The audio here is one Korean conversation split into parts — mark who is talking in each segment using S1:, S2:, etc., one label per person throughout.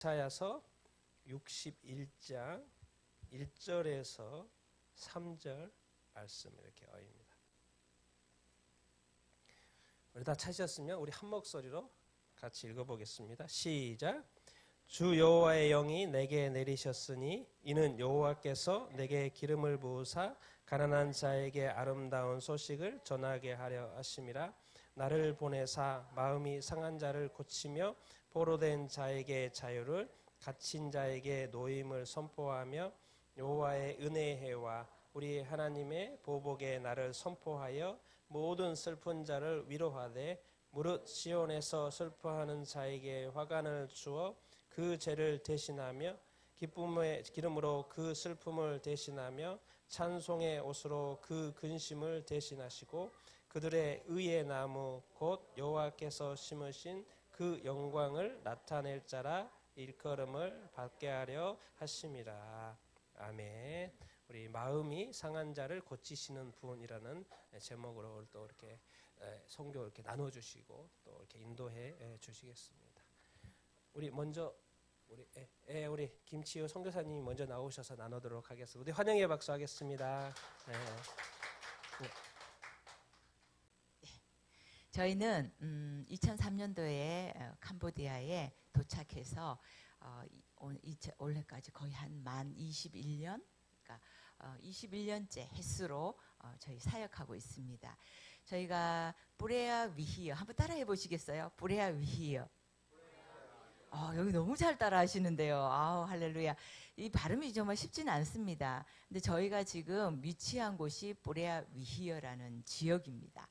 S1: 이사야서 61장 1절에서 3절 말씀 이렇게 어입니다. 우리 다 찾으셨으면 우리 한 목소리로 같이 읽어보겠습니다. 시작. 주 여호와의 영이 내게 내리셨으니 이는 여호와께서 내게 기름을 부으사 가난한 자에게 아름다운 소식을 전하게 하려 하심이라. 나를 보내사 마음이 상한 자를 고치며 포로된 자에게 자유를, 갇힌 자에게 노임을 선포하며 여호와의 은혜의 해와 우리 하나님의 보복의 날을 선포하여 모든 슬픈 자를 위로하되 무릇 시온에서 슬퍼하는 자에게 화관을 주어 그 죄를 대신하며 기쁨의 기름으로 그 슬픔을 대신하며 찬송의 옷으로 그 근심을 대신하시고 그들의 의의 나무 곧 여호와께서 심으신 그 영광을 나타낼 자라 일컬음을 받게 하려 하심이라. 아멘. 우리 마음이 상한 자를 고치시는 분이라는 제목으로 또 이렇게 성경 이렇게 나눠주시고 또 이렇게 인도해 주시겠습니다. 우리 먼저 우리 김치우 선교사님이 먼저 나오셔서 나누도록 하겠습니다. 우리 환영의 박수 하겠습니다. 네.
S2: 저희는 2003년도에 캄보디아에 도착해서 올해까지 거의 한 만 21년, 그러니까 21년째 횟수로 저희 사역하고 있습니다. 저희가 뿌레아 위히어 한번 따라해 보시겠어요? 뿌레아 위히어. 여기 너무 잘 따라 하시는데요. 할렐루야. 이 발음이 정말 쉽지는 않습니다. 근데 저희가 지금 위치한 곳이 뿌레아 위히어라는 지역입니다.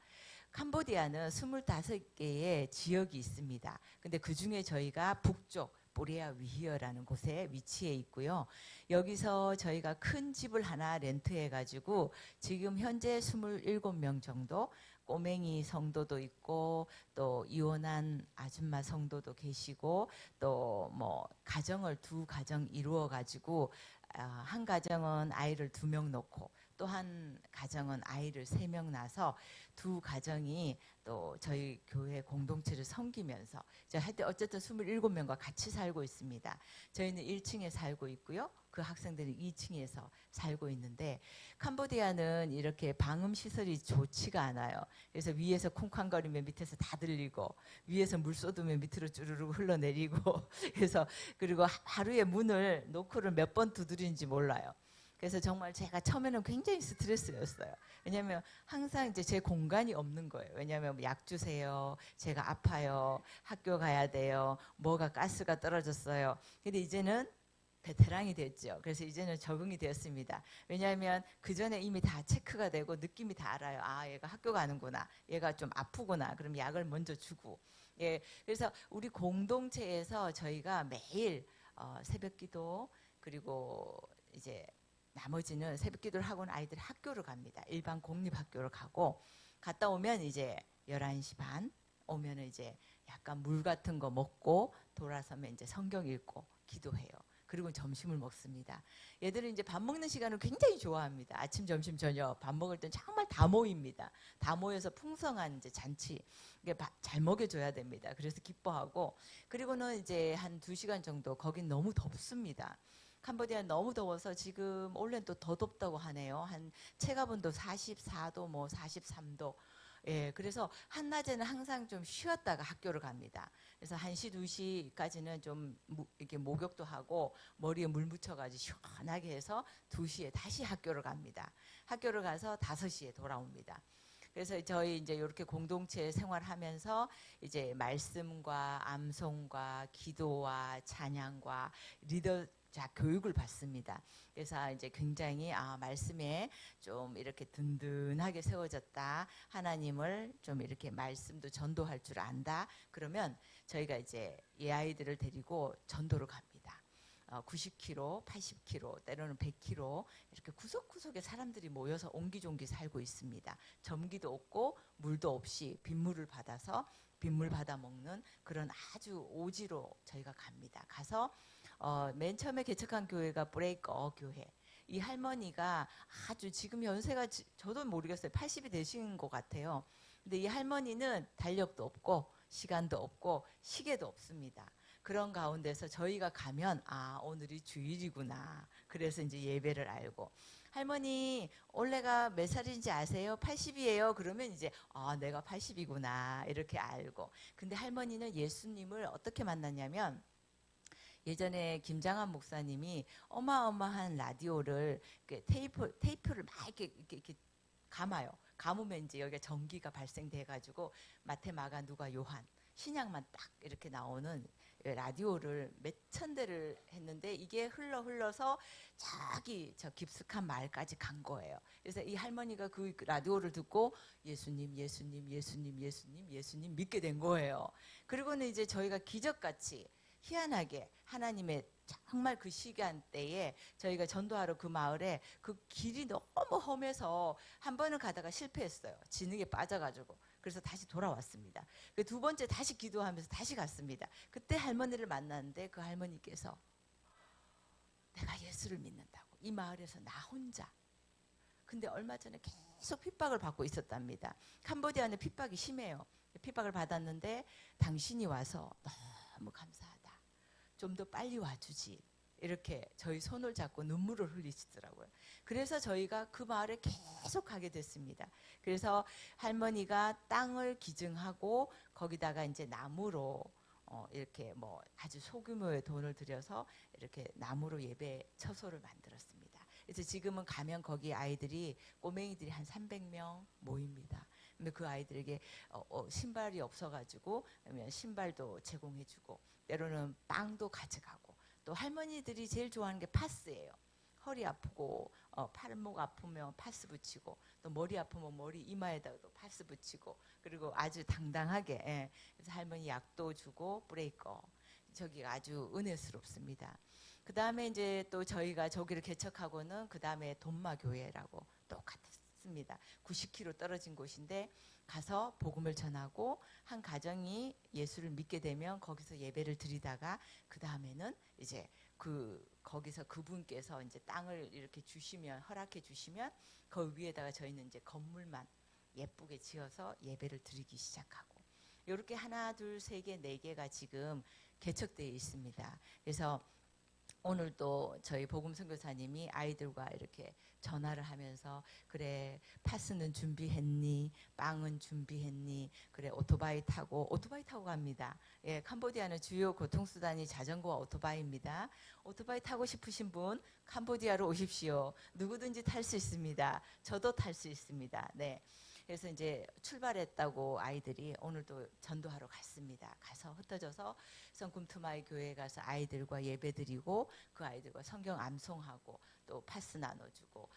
S2: 캄보디아는 25개의 지역이 있습니다. 근데 그 중에 저희가 북쪽 뿌레아 위히어라는 곳에 위치해 있고요. 여기서 저희가 큰 집을 하나 렌트해 가지고 지금 현재 27명 정도, 꼬맹이 성도도 있고 또 이혼한 아줌마 성도도 계시고 또 뭐 가정을 두 가정 이루어 가지고 한 가정은 아이를 2명 놓고 또 한 가정은 아이를 3명 낳아서 두 가정이 또 저희 교회 공동체를 섬기면서 하여튼 어쨌든 27명과 같이 살고 있습니다. 저희는 1층에 살고 있고요. 그 학생들은 2층에서 살고 있는데 캄보디아는 이렇게 방음 시설이 좋지가 않아요. 그래서 위에서 쿵쾅거리면 밑에서 다 들리고 위에서 물 쏟으면 밑으로 쭈르륵 흘러내리고 그래서 그리고 하루에 문을 노크를 몇 번 두드리는지 몰라요. 그래서 정말 제가 처음에는 굉장히 스트레스였어요. 왜냐하면 항상 이제 제 공간이 없는 거예요. 왜냐하면 약 주세요. 제가 아파요. 학교 가야 돼요. 뭐가 가스가 떨어졌어요. 근데 이제는 베테랑이 됐죠. 그래서 이제는 적응이 되었습니다. 왜냐하면 그 전에 이미 다 체크가 되고 느낌이 다 알아요. 얘가 학교 가는구나. 얘가 좀 아프구나. 그럼 약을 먼저 주고. 그래서 우리 공동체에서 저희가 매일 새벽기도 그리고 이제 나머지는 새벽기도를 하고는 아이들이 학교를 갑니다. 일반 공립학교를 가고 갔다 오면 이제 11시 반 오면은 이제 약간 물 같은 거 먹고 돌아서면 이제 성경 읽고 기도해요. 그리고 점심을 먹습니다. 얘들은 이제 밥 먹는 시간을 굉장히 좋아합니다. 아침, 점심, 저녁 밥 먹을 땐 정말 다 모입니다. 다 모여서 풍성한 이제 잔치 잘 먹여줘야 됩니다. 그래서 기뻐하고 그리고는 이제 한 2시간 정도 거긴 너무 덥습니다. 캄보디아 너무 더워서 지금 올해는 또 더 덥다고 하네요. 한 체감온도 44도, 뭐 43도. 그래서 한낮에는 항상 좀 쉬었다가 학교를 갑니다. 그래서 1시, 2시까지는 좀 이렇게 목욕도 하고 머리에 물 묻혀가지고 시원하게 해서 2시에 다시 학교를 갑니다. 학교를 가서 5시에 돌아옵니다. 그래서 저희 이제 이렇게 공동체 생활하면서 이제 말씀과 암송과 기도와 찬양과 교육을 받습니다. 그래서 이제 굉장히 말씀에 좀 이렇게 든든하게 세워졌다. 하나님을 좀 이렇게 말씀도 전도할 줄 안다. 그러면 저희가 이제 이 아이들을 데리고 전도를 갑니다. 90km, 80km, 때로는 100km 이렇게 구석구석에 사람들이 모여서 옹기종기 살고 있습니다. 전기도 없고 물도 없이 빗물을 받아서 빗물 받아 먹는 그런 아주 오지로 저희가 갑니다. 가서 맨 처음에 개척한 교회가 브레이커 교회. 이 할머니가 아주 지금 연세가 저도 모르겠어요. 80이 되신 것 같아요. 근데 이 할머니는 달력도 없고 시간도 없고 시계도 없습니다. 그런 가운데서 저희가 가면 오늘이 주일이구나. 그래서 이제 예배를 알고 할머니 올해가 몇 살인지 아세요? 80이에요. 그러면 이제 내가 80이구나 이렇게 알고. 근데 할머니는 예수님을 어떻게 만났냐면 예전에 김장한 목사님이 어마어마한 라디오를 테이프를 막 이렇게 감아요. 감으면 이제 여기가 전기가 발생돼 가지고 마태, 마가, 누가, 요한 신약만 딱 이렇게 나오는 라디오를 몇천 대를 했는데 이게 흘러서 저 깊숙한 마을까지 간 거예요. 그래서 이 할머니가 그 라디오를 듣고 예수님 믿게 된 거예요. 그리고는 이제 저희가 기적같이 희한하게 하나님의 정말 그 시간대에 저희가 전도하러 그 마을에 그 길이 너무 험해서 한 번은 가다가 실패했어요. 진흙에 빠져가지고. 그래서 다시 돌아왔습니다. 그 두 번째 다시 기도하면서 다시 갔습니다. 그때 할머니를 만났는데 그 할머니께서 내가 예수를 믿는다고 이 마을에서 나 혼자. 근데 얼마 전에 계속 핍박을 받고 있었답니다. 캄보디아는 핍박이 심해요. 핍박을 받았는데 당신이 와서 너무 감사하다. 좀 더 빨리 와주지. 이렇게 저희 손을 잡고 눈물을 흘리시더라고요. 그래서 저희가 그 마을에 계속 가게 됐습니다. 그래서 할머니가 땅을 기증하고 거기다가 이제 나무로 이렇게 뭐 아주 소규모의 돈을 들여서 이렇게 나무로 예배 처소를 만들었습니다. 그래서 지금은 가면 거기 아이들이 꼬맹이들이 한 300명 모입니다. 근데 그 아이들에게 신발이 없어가지고 신발도 제공해주고 때로는 빵도 가져가고 또 할머니들이 제일 좋아하는 게 파스예요. 허리 아프고 팔목 아프면 파스 붙이고 또 머리 아프면 머리 이마에다가도 파스 붙이고 그리고 아주 당당하게 그래서 할머니 약도 주고 브레이커 저기가 아주 은혜스럽습니다. 그 다음에 이제 또 저희가 저기를 개척하고는 그 다음에 돈마교회라고 똑같습니다. 90km 떨어진 곳인데 가서 복음을 전하고 한 가정이 예수를 믿게 되면 거기서 예배를 드리다가 그 다음에는 이제 거기서 그분께서 이제 땅을 이렇게 주시면 허락해 주시면 그 위에다가 저희는 이제 건물만 예쁘게 지어서 예배를 드리기 시작하고 이렇게 하나 둘 세 개 네 개가 지금 개척되어 있습니다. 그래서 오늘 또 저희 복음 선교사님이 아이들과 이렇게 전화를 하면서 그래 파스는 준비했니? 빵은 준비했니? 그래 오토바이 타고 갑니다. 예, 캄보디아는 주요 교통수단이 자전거와 오토바이입니다. 오토바이 타고 싶으신 분 캄보디아로 오십시오. 누구든지 탈 수 있습니다. 저도 탈 수 있습니다. 네. 그래서 이제 출발했다고 아이들이 오늘도 전도하러 갔습니다. 가서 흩어져서 성금투마이 교회에 가서 아이들과 예배드리고 그 아이들과 성경 암송하고 또 파스 나눠주고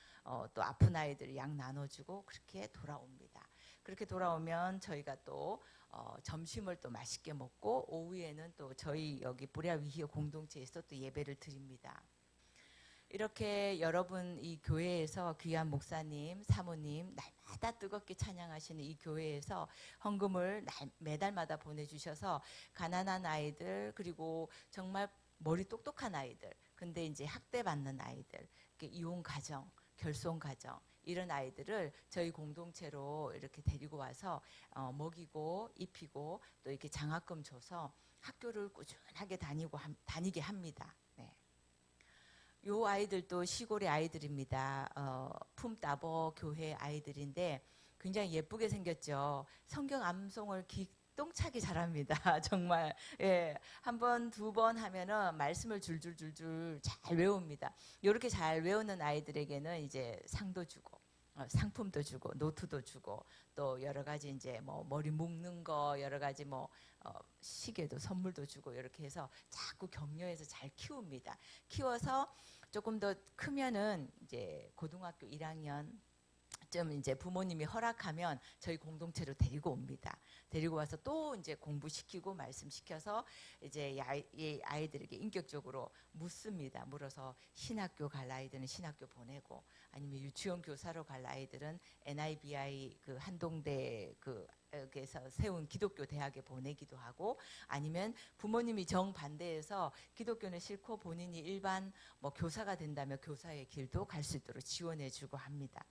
S2: 또 아픈 아이들 약 나눠주고 그렇게 돌아옵니다. 그렇게 돌아오면 저희가 또 점심을 또 맛있게 먹고 오후에는 또 저희 여기 보레아 위히어 공동체에서 또 예배를 드립니다. 이렇게 여러분 이 교회에서 귀한 목사님, 사모님 날마다 뜨겁게 찬양하시는 이 교회에서 헌금을 매달마다 보내주셔서 가난한 아이들 그리고 정말 머리 똑똑한 아이들 근데 이제 학대받는 아이들 이혼 가정, 결손 가정 이런 아이들을 저희 공동체로 이렇게 데리고 와서 먹이고 입히고 또 이렇게 장학금 줘서 학교를 꾸준하게 다니게 합니다. 네. 요 아이들도 시골의 아이들입니다. 품따버 교회 아이들인데 굉장히 예쁘게 생겼죠. 성경 암송을 기똥차게 잘합니다. 정말 예, 한 번, 두 번 하면은 말씀을 줄줄줄줄 잘 외웁니다. 이렇게 잘 외우는 아이들에게는 이제 상도 주고 상품도 주고 노트도 주고 또 여러 가지 이제 뭐 머리 묶는 거 여러 가지 뭐 시계도 선물도 주고 이렇게 해서 자꾸 격려해서 잘 키웁니다. 키워서 조금 더 크면은 이제 고등학교 1학년 좀 이제 부모님이 허락하면 저희 공동체로 데리고 옵니다. 데리고 와서 또 이제 공부시키고 말씀시켜서 이제 이 아이들에게 인격적으로 묻습니다. 물어서 신학교 갈 아이들은 신학교 보내고 아니면 유치원 교사로 갈 아이들은 NIBI 그 한동대 그에서 세운 기독교 대학에 보내기도 하고 아니면 부모님이 정반대해서 기독교는 싫고 본인이 일반 뭐 교사가 된다면 교사의 길도 갈 수 있도록 지원해주고 합니다.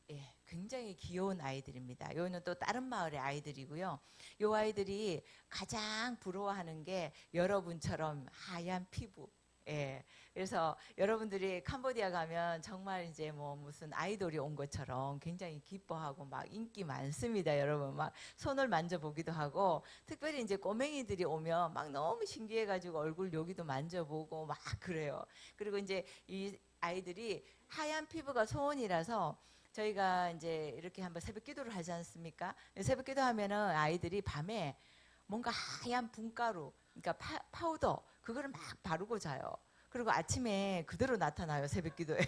S2: 예, 굉장히 귀여운 아이들입니다. 요는 또 다른 마을의 아이들이고요. 요 아이들이 가장 부러워하는 게 여러분처럼 하얀 피부. 예. 그래서 여러분들이 캄보디아 가면 정말 이제 뭐 무슨 아이돌이 온 것처럼 굉장히 기뻐하고 막 인기 많습니다. 여러분 막 손을 만져보기도 하고, 특별히 이제 꼬맹이들이 오면 막 너무 신기해가지고 얼굴 여기도 만져보고 막 그래요. 그리고 이제 이 아이들이 하얀 피부가 소원이라서 저희가 이제 이렇게 한번 새벽 기도를 하지 않습니까? 새벽 기도 하면은 아이들이 밤에 뭔가 하얀 분가루, 그러니까 파우더, 그거를 막 바르고 자요. 그리고 아침에 그대로 나타나요, 새벽 기도에.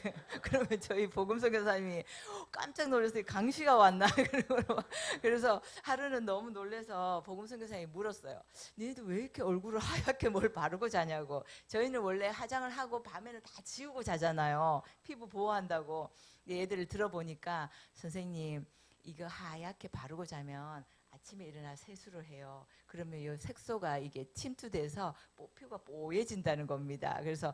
S2: 그러면 저희 복음서 교사님이 깜짝 놀라서 강시가 왔나? 그래서 하루는 너무 놀라서 복음서 교사님이 물었어요. 니네들 왜 이렇게 얼굴을 하얗게 뭘 바르고 자냐고. 저희는 원래 화장을 하고 밤에는 다 지우고 자잖아요. 피부 보호한다고. 얘들을 들어보니까 선생님, 이거 하얗게 바르고 자면 아침에 일어나 세수를 해요. 그러면 이 색소가 이게 침투돼서 피부가 뽀얘진다는 겁니다. 그래서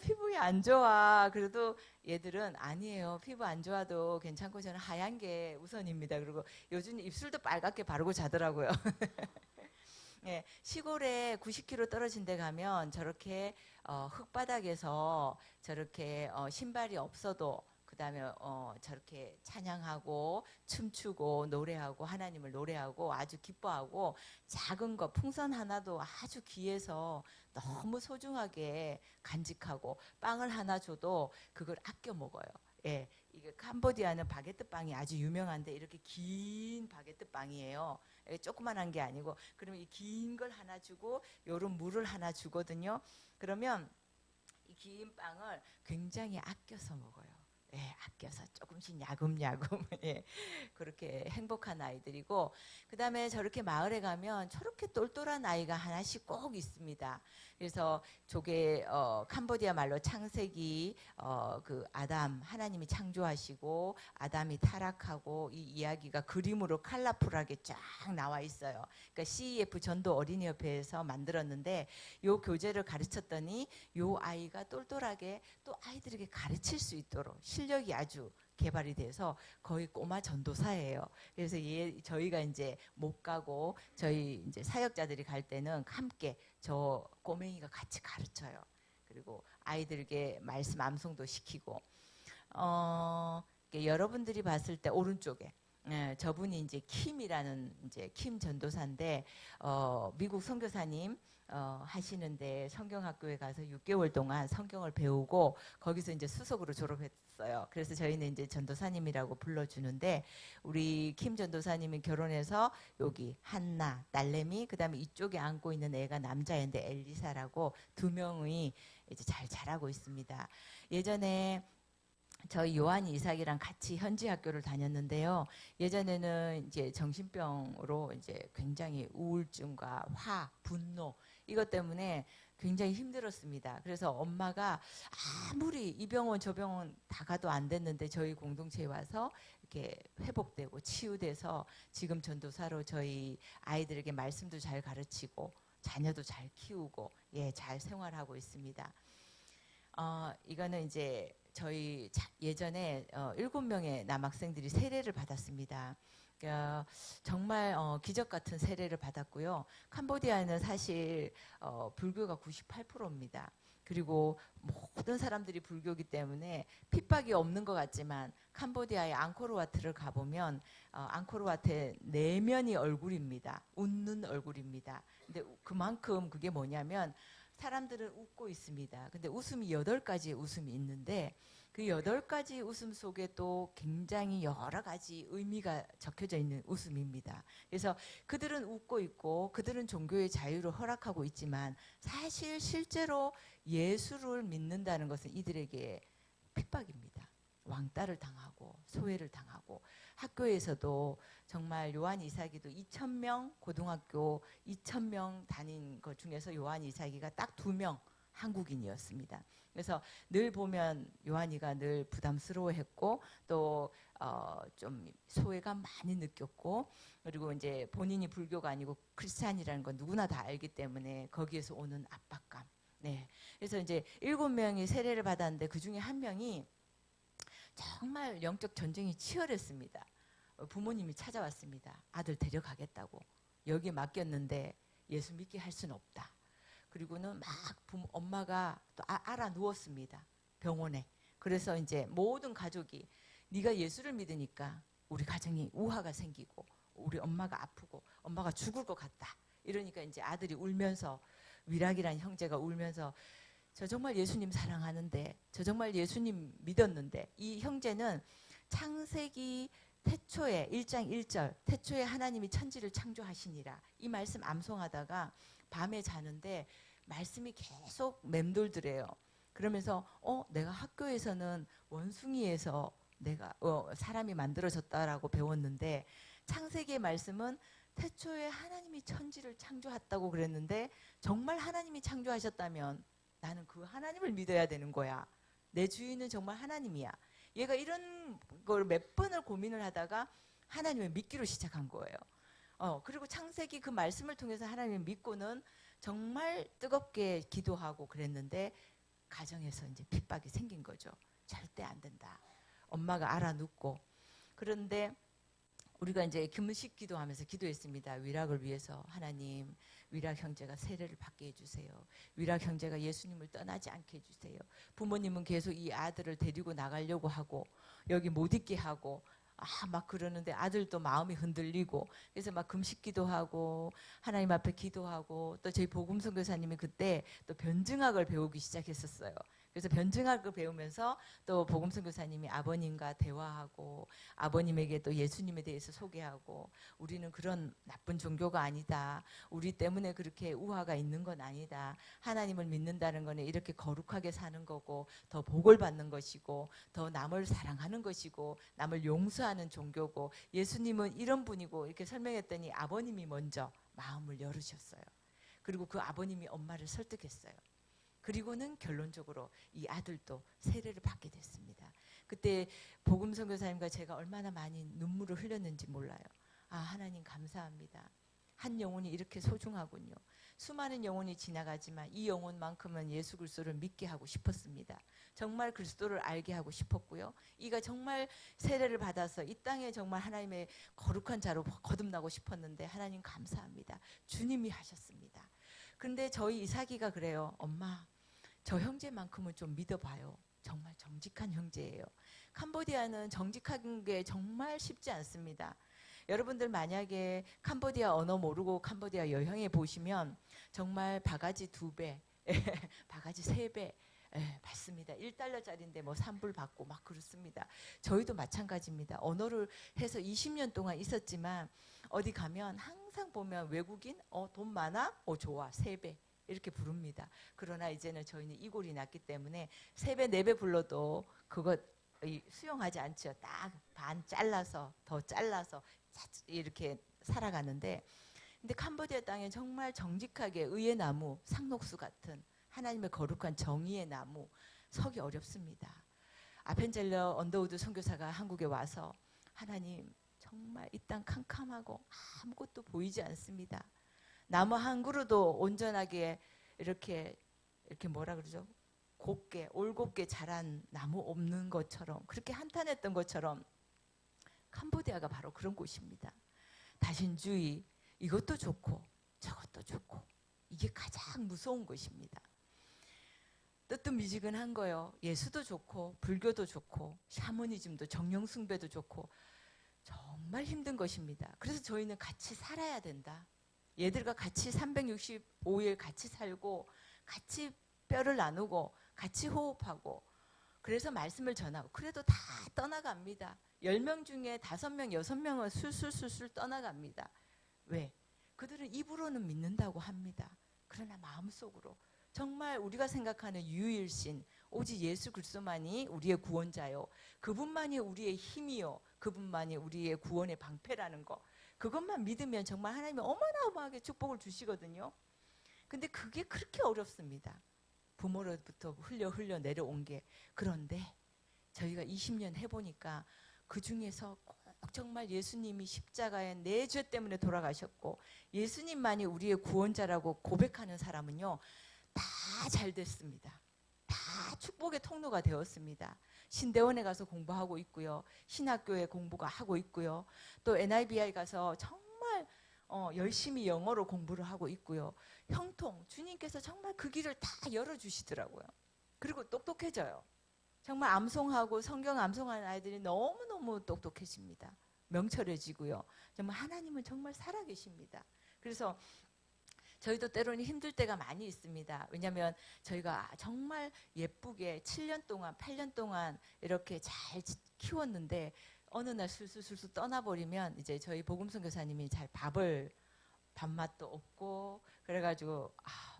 S2: 피부에 안 좋아. 그래도 얘들은 아니에요. 피부 안 좋아도 괜찮고 저는 하얀 게 우선입니다. 그리고 요즘 입술도 빨갛게 바르고 자더라고요. 예, 시골에 90km 떨어진 데 가면 저렇게 흙바닥에서 저렇게 신발이 없어도 그다음에 저렇게 찬양하고 춤추고 노래하고 하나님을 노래하고 아주 기뻐하고, 작은 것 풍선 하나도 아주 귀해서 너무 소중하게 간직하고, 빵을 하나 줘도 그걸 아껴 먹어요. 예, 이게 캄보디아는 바게트 빵이 아주 유명한데 이렇게 긴 바게트 빵이에요. 조그만한 게 아니고, 그러면 이 긴 걸 하나 주고 요런 물을 하나 주거든요. 그러면 이 긴 빵을 굉장히 아껴서 먹어요. 예, 아껴서 조금씩 야금야금 예, 그렇게 행복한 아이들이고, 그 다음에 저렇게 마을에 가면 저렇게 똘똘한 아이가 하나씩 꼭 있습니다. 그래서 저게 캄보디아 말로 창세기 그 아담 하나님이 창조하시고 아담이 타락하고 이 이야기가 그림으로 컬러풀하게 쫙 나와 있어요. 그러니까 CEF 전도 어린이협회에서 만들었는데 요 교재를 가르쳤더니 요 아이가 똘똘하게 또 아이들에게 가르칠 수 있도록 실력이 아주 개발이 돼서 거의 꼬마 전도사예요. 그래서 저희가 이제 못 가고 저희 이제 사역자들이 갈 때는 함께 저 꼬맹이가 같이 가르쳐요. 그리고 아이들에게 말씀 암송도 시키고, 여러분들이 봤을 때 오른쪽에 저분이 이제 킴이라는 이제 킴 전도사인데 미국 선교사님 하시는데 성경학교에 가서 6개월 동안 성경을 배우고 거기서 이제 수석으로 졸업했어요. 그래서 저희는 이제 전도사님이라고 불러주는데, 우리 킴 전도사님이 결혼해서 여기 한나, 딸내미, 그다음에 이쪽에 안고 있는 애가 남자인데 엘리사라고 두 명이 이제 잘 자라고 있습니다. 예전에 저희 요한 이삭이랑 같이 현지 학교를 다녔는데요. 예전에는 이제 정신병으로 이제 굉장히 우울증과 화, 분노 이것 때문에 굉장히 힘들었습니다. 그래서 엄마가 아무리 이 병원 저 병원 다 가도 안 됐는데 저희 공동체에 와서 이렇게 회복되고 치유돼서 지금 전도사로 저희 아이들에게 말씀도 잘 가르치고 자녀도 잘 키우고 예, 잘 생활하고 있습니다. 이거는 이제 저희 예전에 7명의 남학생들이 세례를 받았습니다. 그러니까 정말 기적 같은 세례를 받았고요. 캄보디아는 사실 불교가 98%입니다. 그리고 모든 사람들이 불교이기 때문에 핍박이 없는 것 같지만 캄보디아의 앙코르와트를 가보면 앙코르와트의 내면이 얼굴입니다. 웃는 얼굴입니다. 근데 그만큼 그게 뭐냐면 사람들은 웃고 있습니다. 근데 웃음이 8가지의 웃음이 있는데 그 8가지 웃음 속에 또 굉장히 여러 가지 의미가 적혀져 있는 웃음입니다. 그래서 그들은 웃고 있고 그들은 종교의 자유를 허락하고 있지만 사실 실제로 예수를 믿는다는 것은 이들에게 핍박입니다. 왕따를 당하고 소외를 당하고, 학교에서도 정말 요한 이삭이도 2,000명 고등학교 2,000명 다닌 것 중에서 요한 이삭이가 딱 2명 한국인이었습니다. 그래서 늘 보면 요한이가 늘 부담스러워했고 또 좀 소외감 많이 느꼈고, 그리고 이제 본인이 불교가 아니고 크리스찬이라는 건 누구나 다 알기 때문에 거기에서 오는 압박감. 네. 그래서 이제 7명이 세례를 받았는데 그 중에 한 명이 정말 영적 전쟁이 치열했습니다. 부모님이 찾아왔습니다. 아들 데려가겠다고. 여기 맡겼는데 예수 믿게 할 수는 없다. 그리고는 막 엄마가 또 알아 누웠습니다. 병원에. 그래서 이제 모든 가족이 네가 예수를 믿으니까 우리 가정이 우화가 생기고 우리 엄마가 아프고 엄마가 죽을 것 같다. 이러니까 이제 아들이 울면서 위락이라는 형제가 울면서 저 정말 예수님 사랑하는데 저 정말 예수님 믿었는데 이 형제는 창세기 태초에 1장 1절 태초에 하나님이 천지를 창조하시니라 이 말씀 암송하다가 밤에 자는데 말씀이 계속 맴돌더래요. 그러면서 내가 학교에서는 원숭이에서 내가 사람이 만들어졌다라고 배웠는데 창세기의 말씀은 태초에 하나님이 천지를 창조했다고 그랬는데 정말 하나님이 창조하셨다면 나는 그 하나님을 믿어야 되는 거야. 내 주인은 정말 하나님이야. 얘가 이런 걸 몇 번을 고민을 하다가 하나님을 믿기로 시작한 거예요. 그리고 창세기 그 말씀을 통해서 하나님을 믿고는 정말 뜨겁게 기도하고 그랬는데 가정에서 이제 핍박이 생긴 거죠. 절대 안 된다. 엄마가 알아눕고 그런데 우리가 이제 금식 기도하면서 기도했습니다. 위락을 위해서 하나님 위락 형제가 세례를 받게 해주세요. 위락 형제가 예수님을 떠나지 않게 해주세요. 부모님은 계속 이 아들을 데리고 나가려고 하고 여기 못 있게 하고 막 그러는데 아들도 마음이 흔들리고 그래서 막 금식 기도하고 하나님 앞에 기도하고 또 저희 복음 선교사님이 그때 또 변증학을 배우기 시작했었어요. 그래서 변증학을 배우면서 또 복음 선교사님이 아버님과 대화하고 아버님에게 또 예수님에 대해서 소개하고 우리는 그런 나쁜 종교가 아니다. 우리 때문에 그렇게 우화가 있는 건 아니다. 하나님을 믿는다는 거는 이렇게 거룩하게 사는 거고 더 복을 받는 것이고 더 남을 사랑하는 것이고 남을 용서하는 종교고 예수님은 이런 분이고 이렇게 설명했더니 아버님이 먼저 마음을 열으셨어요. 그리고 그 아버님이 엄마를 설득했어요. 그리고는 결론적으로 이 아들도 세례를 받게 됐습니다. 그때 복음 선교사님과 제가 얼마나 많이 눈물을 흘렸는지 몰라요. 하나님 감사합니다. 한 영혼이 이렇게 소중하군요. 수많은 영혼이 지나가지만 이 영혼만큼은 예수 그리스도를 믿게 하고 싶었습니다. 정말 그리스도를 알게 하고 싶었고요. 이가 정말 세례를 받아서 이 땅에 정말 하나님의 거룩한 자로 거듭나고 싶었는데 하나님 감사합니다. 주님이 하셨습니다. 근데 저희 이삭이가 그래요. 엄마 저 형제만큼은 좀 믿어봐요. 정말 정직한 형제예요. 캄보디아는 정직한 게 정말 쉽지 않습니다. 여러분들 만약에 캄보디아 언어 모르고 캄보디아 여행해 보시면 정말 바가지 2배, 바가지 3배 받습니다. 1달러짜리인데 뭐 3불 받고 막 그렇습니다. 저희도 마찬가지입니다. 언어를 해서 20년 동안 있었지만 어디 가면 항상 보면 외국인 돈 많아? 좋아 3배 이렇게 부릅니다. 그러나 이제는 저희는 이골이 났기 때문에 3배 4배 불러도 그것 수용하지 않죠. 딱 반 잘라서 더 잘라서 이렇게 살아가는데 근데 캄보디아 땅에 정말 정직하게 의의 나무 상록수 같은 하나님의 거룩한 정의의 나무 서기 어렵습니다. 아펜젤러 언더우드 선교사가 한국에 와서 하나님 정말 이 땅 캄캄하고 아무것도 보이지 않습니다. 나무 한 그루도 온전하게 이렇게 뭐라 그러죠? 곱게 올곧게 자란 나무 없는 것처럼 그렇게 한탄했던 것처럼 캄보디아가 바로 그런 곳입니다. 다신주의 이것도 좋고 저것도 좋고 이게 가장 무서운 것입니다. 뜨뜻미지근한 거요. 예수도 좋고 불교도 좋고 샤머니즘도 정령숭배도 좋고 정말 힘든 것입니다. 그래서 저희는 같이 살아야 된다. 얘들과 같이 365일 같이 살고 같이 뼈를 나누고 같이 호흡하고 그래서 말씀을 전하고 그래도 다 떠나갑니다. 10명 중에 5명, 6명은 술술 떠나갑니다. 왜? 그들은 입으로는 믿는다고 합니다. 그러나 마음속으로 정말 우리가 생각하는 유일신 오직 예수 그리스도만이 우리의 구원자요. 그분만이 우리의 힘이요. 그분만이 우리의 구원의 방패라는 거. 그것만 믿으면 정말 하나님이 어마어마하게 축복을 주시거든요. 근데 그게 그렇게 어렵습니다. 부모로부터 흘려 내려온 게. 그런데 저희가 20년 해보니까 그 중에서 꼭 정말 예수님이 십자가에 내 죄 때문에 돌아가셨고 예수님만이 우리의 구원자라고 고백하는 사람은요. 다 잘 됐습니다. 다 축복의 통로가 되었습니다. 신대원에 가서 공부하고 있고요. 신학교에 공부가 하고 있고요. 또 NIBI 가서 정말 열심히 영어로 공부를 하고 있고요. 형통, 주님께서 정말 그 길을 다 열어주시더라고요. 그리고 똑똑해져요. 정말 암송하고 성경 암송하는 아이들이 너무너무 똑똑해집니다. 명철해지고요. 정말 하나님은 정말 살아계십니다. 그래서 저희도 때로는 힘들 때가 많이 있습니다. 왜냐하면 저희가 정말 예쁘게 7년 동안 8년 동안 이렇게 잘 키웠는데 어느 날 술술 떠나버리면 이제 저희 복음성 교사님이 잘 밥맛도 없고 그래가지고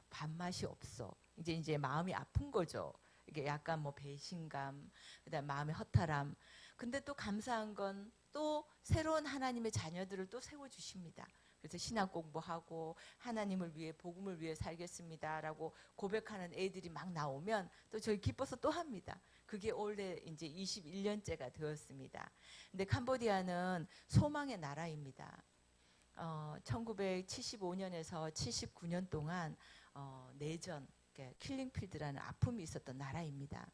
S2: 밥맛이 없어. 이제 마음이 아픈 거죠. 이게 약간 뭐 배신감, 그다음 마음의 허탈함. 근데 또 감사한 건 또 새로운 하나님의 자녀들을 또 세워주십니다. 그래서 신학 공부하고 하나님을 위해 복음을 위해 살겠습니다라고 고백하는 애들이 막 나오면 또 저희 기뻐서 또 합니다. 그게 올해 이제 21년째가 되었습니다. 근데 캄보디아는 소망의 나라입니다. 1975년에서 79년 동안 내전, 킬링필드라는 아픔이 있었던 나라입니다.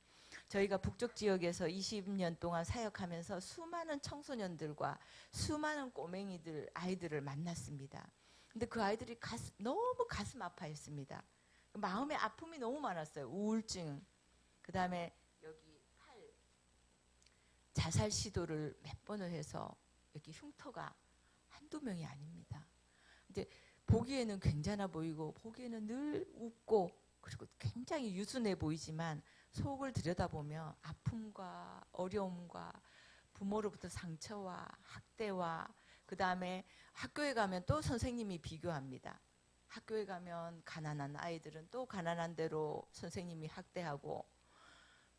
S2: 저희가 북쪽 지역에서 20년 동안 사역하면서 수많은 청소년들과 수많은 꼬맹이들, 아이들을 만났습니다. 근데 그 아이들이 너무 가슴 아파했습니다. 마음의 아픔이 너무 많았어요. 우울증, 그 다음에 여기 팔, 자살 시도를 몇 번을 해서 여기 흉터가 한두 명이 아닙니다. 근데 보기에는 괜찮아 보이고 보기에는 늘 웃고 그리고 굉장히 유순해 보이지만 속을 들여다보면 아픔과 어려움과 부모로부터 상처와 학대와 그 다음에 학교에 가면 또 선생님이 비교합니다. 학교에 가면 가난한 아이들은 또 가난한 대로 선생님이 학대하고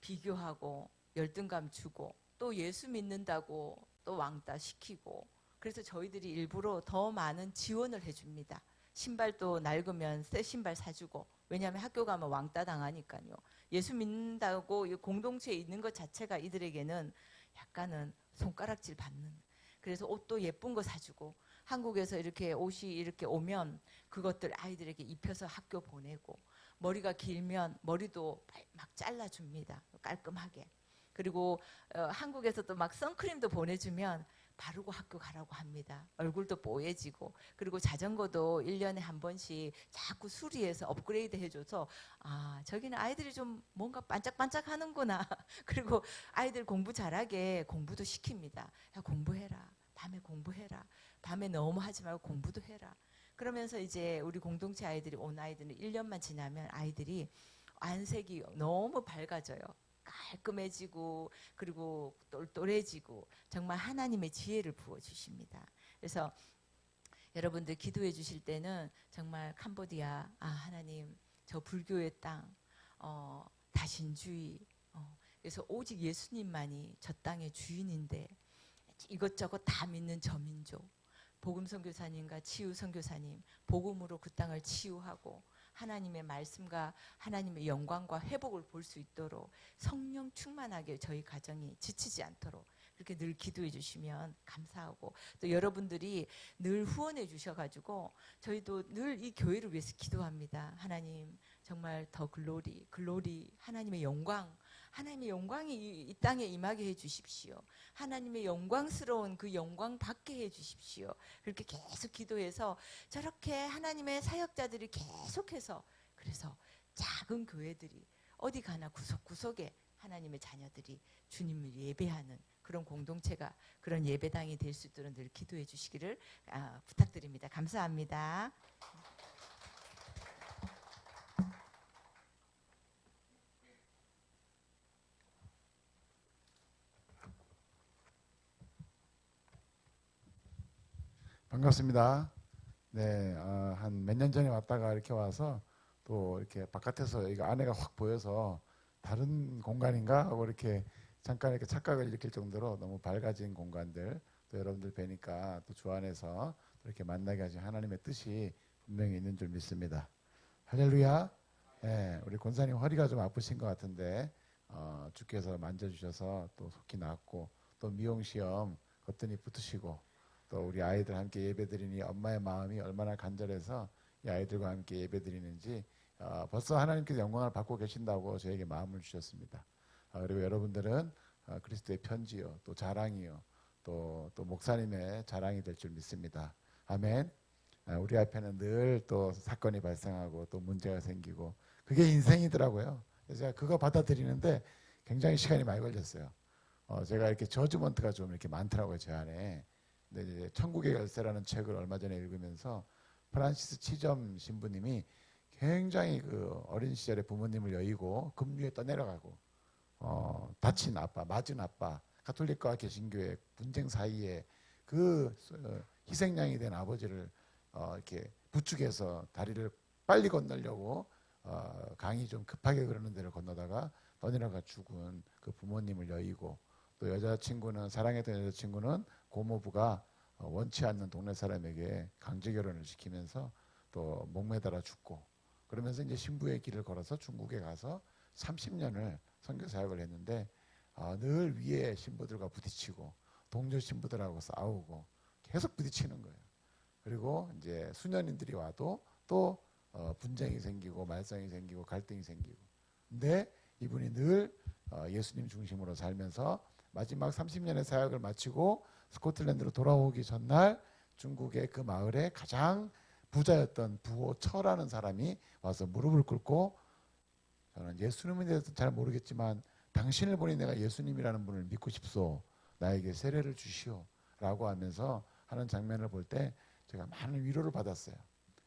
S2: 비교하고 열등감 주고 또 예수 믿는다고 또 왕따 시키고 그래서 저희들이 일부러 더 많은 지원을 해줍니다. 신발도 낡으면 새 신발 사주고 왜냐하면 학교 가면 왕따 당하니까요. 예수 믿는다고 공동체에 있는 것 자체가 이들에게는 약간은 손가락질 받는. 그래서 옷도 예쁜 거 사주고 한국에서 이렇게 옷이 이렇게 오면 그것들 아이들에게 입혀서 학교 보내고 머리가 길면 머리도 막 잘라줍니다. 깔끔하게. 그리고 한국에서도 막 선크림도 보내주면 바르고 학교 가라고 합니다. 얼굴도 뽀얘지고 그리고 자전거도 1년에 한 번씩 자꾸 수리해서 업그레이드 해줘서 저기는 아이들이 좀 뭔가 반짝반짝 하는구나. 그리고 아이들 공부 잘하게 공부도 시킵니다. 야 공부해라. 밤에 공부해라. 밤에 너무 하지 말고 공부도 해라. 그러면서 이제 우리 공동체 아이들이 온 아이들은 1년만 지나면 아이들이 안색이 너무 밝아져요. 깔끔해지고 그리고 똘똘해지고 정말 하나님의 지혜를 부어주십니다. 그래서 여러분들 기도해 주실 때는 정말 캄보디아 하나님 저 불교의 땅 다신주의 그래서 오직 예수님만이 저 땅의 주인인데 이것저것 다 믿는 저 민족 복음 선교사님과 치유 선교사님 복음으로 그 땅을 치유하고 하나님의 말씀과 하나님의 영광과 회복을 볼 수 있도록 성령 충만하게 저희 가정이 지치지 않도록 그렇게 늘 기도해 주시면 감사하고 또 여러분들이 늘 후원해 주셔가지고 저희도 늘 이 교회를 위해서 기도합니다. 하나님 정말 더 글로리 하나님의 영광이 이 땅에 임하게 해 주십시오. 하나님의 영광스러운 그 영광 받게 해 주십시오. 그렇게 계속 기도해서 저렇게 하나님의 사역자들이 계속해서 그래서 작은 교회들이 어디 가나 구석구석에 하나님의 자녀들이 주님을 예배하는 그런 공동체가 그런 예배당이 될 수 있도록 늘 기도해 주시기를 부탁드립니다. 감사합니다.
S3: 반갑습니다. 네, 한 몇 년 전에 왔다가 이렇게 와서 또 이렇게 바깥에서 이거 안에가 확 보여서 다른 공간인가 하고 이렇게 잠깐 이렇게 착각을 일으킬 정도로 너무 밝아진 공간들 또 여러분들 뵈니까 또 주 안에서 이렇게 만나게 하신 하나님의 뜻이 분명히 있는 줄 믿습니다. 할렐루야. 네, 우리 권사님 허리가 좀 아프신 것 같은데 주께서 만져주셔서 또 속히 낫고 또 미용시험 거뜬히 붙으시고 또 우리 아이들 함께 예배드리니 엄마의 마음이 얼마나 간절해서 이 아이들과 함께 예배드리는지 벌써 하나님께서 영광을 받고 계신다고 저에게 마음을 주셨습니다. 그리고 여러분들은 그리스도의 편지요, 또 자랑이요, 또 목사님의 자랑이 될 줄 믿습니다. 아멘. 우리 앞에는 늘 또 사건이 발생하고 또 문제가 생기고 그게 인생이더라고요. 그래서 제가 그거 받아들이는데 굉장히 시간이 많이 걸렸어요. 제가 이렇게 저주먼트가 좀 이렇게 많더라고요, 제 안에. 근데 이제 천국의 열쇠라는 책을 얼마 전에 읽으면서 프란시스 치점 신부님이 굉장히 그 어린 시절에 부모님을 여의고 금류에 떠내려가고 다친 아빠, 맞은 아빠, 가톨릭과 개신교의 분쟁 사이에 그 희생양이 된 아버지를 이렇게 부축해서 다리를 빨리 건너려고 강이 좀 급하게 그러는 데를 건너다가 떠내려가 죽은 그 부모님을 여의고 또 여자친구는 사랑했던 여자친구는 고모부가 원치 않는 동네 사람에게 강제 결혼을 시키면서 또 목매달아 죽고 그러면서 이제 신부의 길을 걸어서 중국에 가서 30년을 선교 사역을 했는데 늘 위에 신부들과 부딪히고 동료 신부들하고 싸우고 계속 부딪히는 거예요. 그리고 이제 수녀님들이 와도 또 분쟁이 생기고 말썽이 생기고 갈등이 생기고 근데 이분이 늘 예수님 중심으로 살면서 마지막 30년의 사역을 마치고 스코틀랜드로 돌아오기 전날 중국의 그 마을에 가장 부자였던 부호 처라는 사람이 와서 무릎을 꿇고 저는 예수님에 대해서 잘 모르겠지만 당신을 보니 내가 예수님이라는 분을 믿고 싶소. 나에게 세례를 주시오. 라고 하면서 하는 장면을 볼 때 제가 많은 위로를 받았어요.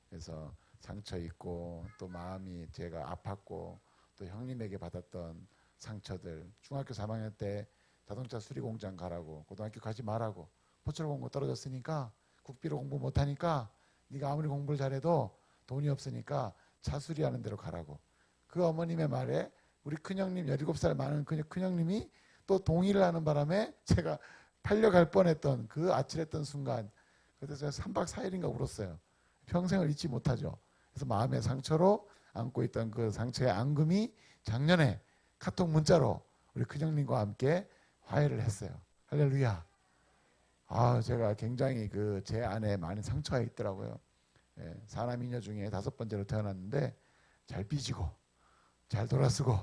S3: 그래서 상처 있고 또 마음이 제가 아팠고 또 형님에게 받았던 상처들 중학교 3학년 때 자동차 수리 공장 가라고 고등학교 가지 말라고 포철 공부 떨어졌으니까 국비로 공부 못하니까 네가 아무리 공부를 잘해도 돈이 없으니까 차 수리하는 데로 가라고 그 어머님의 말에 우리 큰형님 17살 많은 큰형님이 또 동의를 하는 바람에 제가 팔려갈 뻔했던 그 아찔했던 순간 그래서 제가 3박 4일인가 울었어요. 평생을 잊지 못하죠. 그래서 마음의 상처로 안고 있던 그 상처의 앙금이 작년에 카톡 문자로 우리 큰형님과 함께 화해를 했어요. 할렐루야. 제가 굉장히 그 제 안에 많은 상처가 있더라고요. 사람 이녀 중에 5번째로 태어났는데 잘 삐지고 잘 돌아쓰고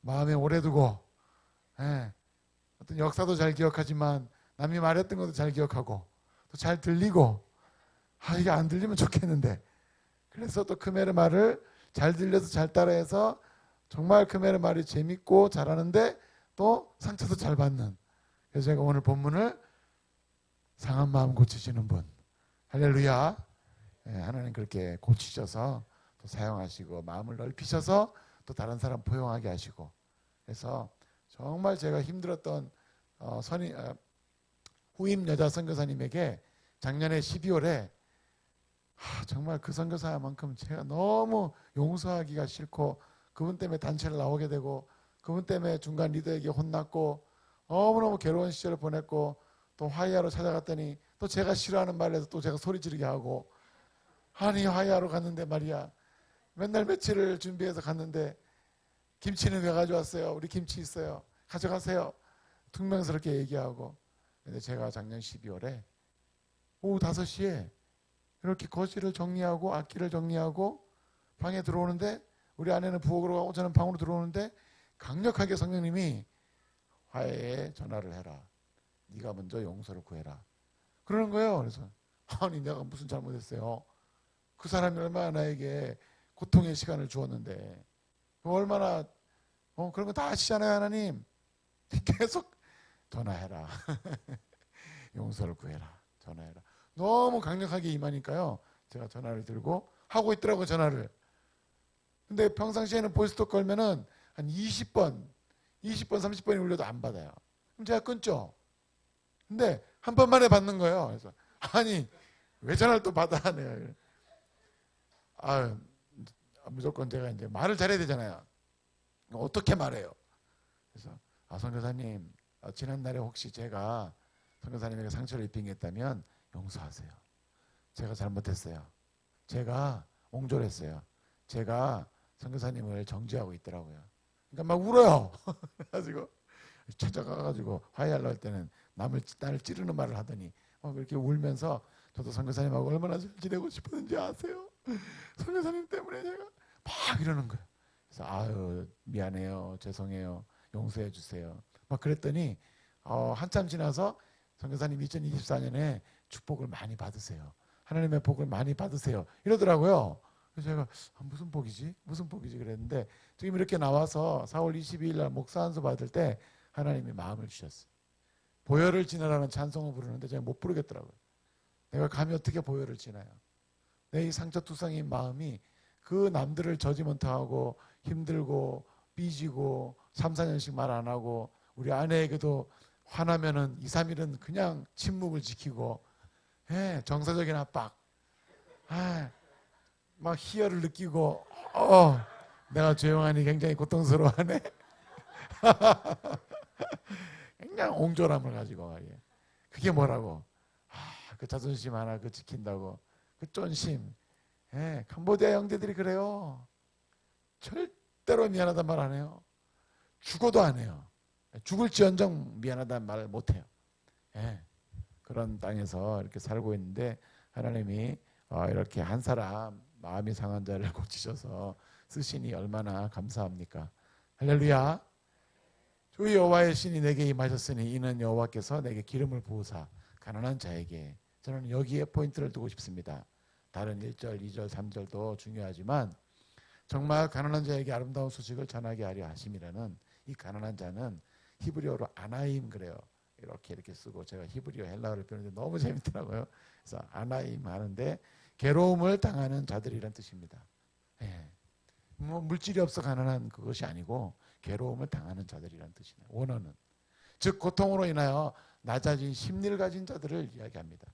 S3: 마음에 오래 두고 어떤 역사도 잘 기억하지만 남이 말했던 것도 잘 기억하고 또 잘 들리고 이게 안 들리면 좋겠는데 그래서 또 크메르 말을 잘 들려서 잘 따라해서 정말 크메르 말이 재밌고 잘하는데 또 상처도 잘 받는 그래서 제가 오늘 본문을 상한 마음 고치시는 분 할렐루야 하나님 그렇게 고치셔서 또 사용하시고 마음을 넓히셔서 또 다른 사람 포용하게 하시고 그래서 정말 제가 힘들었던 후임 여자 선교사님에게 작년에 12월에 정말 그 선교사만큼 제가 너무 용서하기가 싫고 그분 때문에 단체를 나오게 되고 그분 때문에 중간 리더에게 혼났고 너무너무 괴로운 시절을 보냈고 또 화해하러 찾아갔더니 또 제가 싫어하는 말을 해서 또 제가 소리 지르게 하고 아니 화해하러 갔는데 말이야 맨날 며칠을 준비해서 갔는데 김치는 왜 가져왔어요? 우리 김치 있어요. 가져가세요. 퉁명스럽게 얘기하고 근데 제가 작년 12월에 오후 5시에 이렇게 거실을 정리하고 악기를 정리하고 방에 들어오는데 우리 아내는 부엌으로 가고 저는 방으로 들어오는데 강력하게 성령님이 화해에 전화를 해라. 네가 먼저 용서를 구해라. 그러는 거예요. 그래서 아니 내가 무슨 잘못했어요. 그 사람이 얼마나 나에게 고통의 시간을 주었는데 얼마나 그런 거 다 아시잖아요. 하나님. 계속 전화해라. 용서를 구해라. 전화해라. 너무 강력하게 임하니까요. 제가 전화를 들고 하고 있더라고요. 전화를. 근데 평상시에는 보이스톡 걸면은 한 20번 30번이 울려도 안 받아요. 그럼 제가 끊죠. 근데 한 번만에 받는 거예요. 그래서 아니 왜 전화를 또 받아 하네요. 무조건 제가 이제 말을 잘해야 되잖아요. 어떻게 말해요? 그래서 선교사님 지난날에 혹시 제가 선교사님에게 상처를 입힌 게 있다면 용서하세요. 제가 잘못했어요. 제가 옹졸했어요. 제가 선교사님을 정죄하고 있더라고요. 그러니까 막 울어요. 그래가지고 찾아가가지고 화해하려고 할 때는 나를 찌르는 말을 하더니 그렇게 울면서 저도 선교사님하고 얼마나 잘 지내고 싶었는지 아세요? 선교사님 때문에 제가 막 이러는 거예요. 그래서 아유 미안해요, 죄송해요, 용서해 주세요. 막 그랬더니 한참 지나서 선교사님 2024년에 축복을 많이 받으세요. 하나님의 복을 많이 받으세요. 이러더라고요. 그래서 제가 무슨 복이지? 무슨 복이지? 그랬는데 지금 이렇게 나와서 4월 22일 날 목사 안수 받을 때 하나님이 마음을 주셨어요. 보혈을 지나라는 찬송을 부르는데 제가 못 부르겠더라고요. 내가 감히 어떻게 보혈을 지나요? 내 이 상처투성인 마음이 그 남들을 저지먼트하고 힘들고 삐지고 3, 4년씩 말 안 하고 우리 아내에게도 화나면은 2, 3일은 그냥 침묵을 지키고 정서적인 압박 막 희열을 느끼고 내가 조용하니 굉장히 고통스러워하네. 굉장히 옹졸함을 가지고 말이에요. 그게 뭐라고? 그 자존심 하나 그 지킨다고 그 쫀심. 캄보디아 형제들이 그래요. 절대로 미안하단 말 안 해요. 죽어도 안 해요. 죽을지언정 미안하다는 말을 못 해요. 그런 땅에서 이렇게 살고 있는데 하나님이 이렇게 한 사람 마음이 상한 자를 고치셔서 쓰시니 얼마나 감사합니까? 할렐루야. 주 여호와의 신이 내게 임하셨으니 이는 여호와께서 내게 기름을 부으사 가난한 자에게. 저는 여기에 포인트를 두고 싶습니다. 다른 1절, 2절, 3절도 중요하지만 정말 가난한 자에게 아름다운 소식을 전하게 하려 하심이라는 이 가난한 자는 히브리어로 아나임 그래요. 이렇게 쓰고 제가 히브리어 헬라어를 배우는데 너무 재밌더라고요. 그래서 아나임 하는데 괴로움을 당하는 자들이란 뜻입니다. 뭐 물질이 없어 가난한 그것이 아니고 괴로움을 당하는 자들이란 뜻이네요. 원어는 즉 고통으로 인하여 낮아진 심리를 가진 자들을 이야기합니다.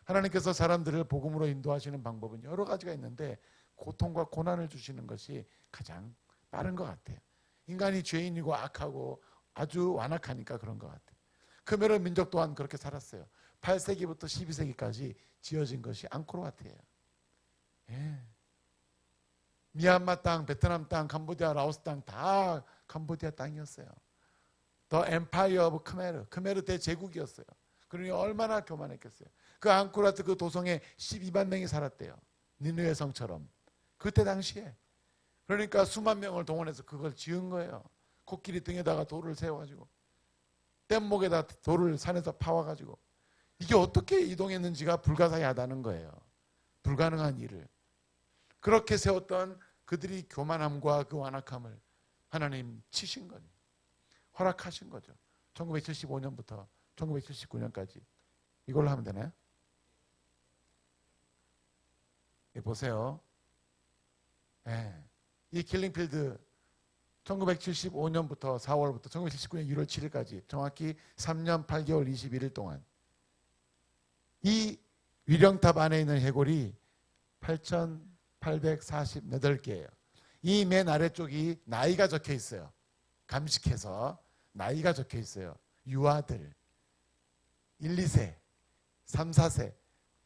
S3: 하나님께서 사람들을 복음으로 인도하시는 방법은 여러 가지가 있는데 고통과 고난을 주시는 것이 가장 빠른 것 같아요. 인간이 죄인이고 악하고 아주 완악하니까 그런 것 같아요. 크메르 민족 또한 그렇게 살았어요. 8세기부터 12세기까지 지어진 것이 앙코르와트예요. 미얀마 땅, 베트남 땅, 캄보디아, 라오스 땅 다 캄보디아 땅이었어요. 더 엠파이어 오브 크메르 대제국이었어요. 그러니 얼마나 교만했겠어요. 그 앙코르와트 그 도성에 12만 명이 살았대요. 니느웨 성처럼. 그때 당시에. 그러니까 수만 명을 동원해서 그걸 지은 거예요. 코끼리 등에다가 돌을 세워가지고 뗏목에다 돌을 산에서 파와가지고 이게 어떻게 이동했는지가 불가사의하다는 거예요. 불가능한 일을. 그렇게 세웠던 그들이 교만함과 그 완악함을 하나님 치신 거죠. 허락하신 거죠. 1975년부터 1979년까지. 이걸로 하면 되나요? 보세요. 이 킬링필드 1975년부터 4월부터 1979년 1월 7일까지 정확히 3년 8개월 21일 동안 이 위령탑 안에 있는 해골이 8,848개예요. 이 맨 아래쪽이 나이가 적혀 있어요. 감식해서 나이가 적혀 있어요. 유아들 1, 2세, 3, 4세,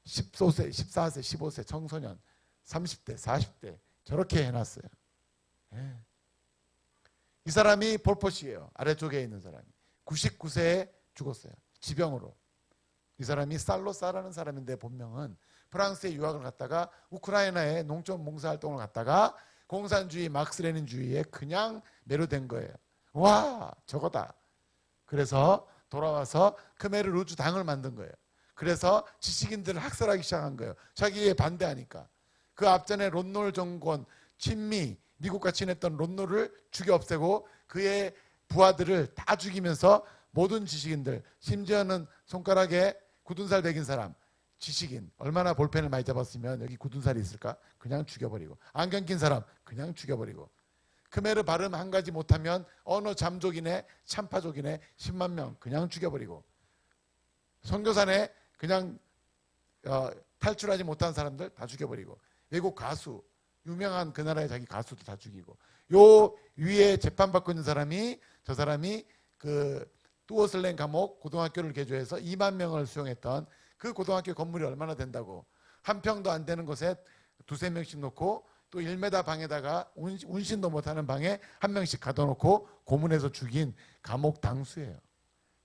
S3: 15세, 14세, 15세 청소년, 30대, 40대 저렇게 해놨어요. 이 사람이 볼포시예요. 아래쪽에 있는 사람이 99세에 죽었어요. 지병으로. 이 사람이 살로사라는 사람인데 본명은 프랑스에 유학을 갔다가 우크라이나에 농촌 봉사활동을 갔다가 공산주의 마크스레닌주의에 그냥 매료된 거예요. 와 저거다. 그래서 돌아와서 크메르 루주 당을 만든 거예요. 그래서 지식인들을 학살하기 시작한 거예요. 자기에 반대하니까. 그 앞전에 론놀 정권 친미 미국과 친했던 론놀을 죽여 없애고 그의 부하들을 다 죽이면서 모든 지식인들 심지어는 손가락에 굳은 살 베긴 사람 지식인 얼마나 볼펜을 많이 잡았으면 여기 굳은 살이 있을까? 그냥 죽여버리고 안경 낀 사람 그냥 죽여버리고 크메르 발음 한 가지 못하면 언어 잠족이네 참파족이네 10만 명 그냥 죽여버리고 선교사네 그냥 탈출하지 못한 사람들 다 죽여버리고 외국 가수 유명한 그 나라의 자기 가수도 다 죽이고 요 위에 재판받고 있는 사람이 저 사람이 그 뚜어슬랭 감옥 고등학교를 개조해서 2만 명을 수용했던 그 고등학교 건물이 얼마나 된다고 한 평도 안 되는 곳에 두세 명씩 놓고 또 1m 방에다가 운신도 못하는 방에 한 명씩 가둬놓고 고문해서 죽인 감옥 당수예요.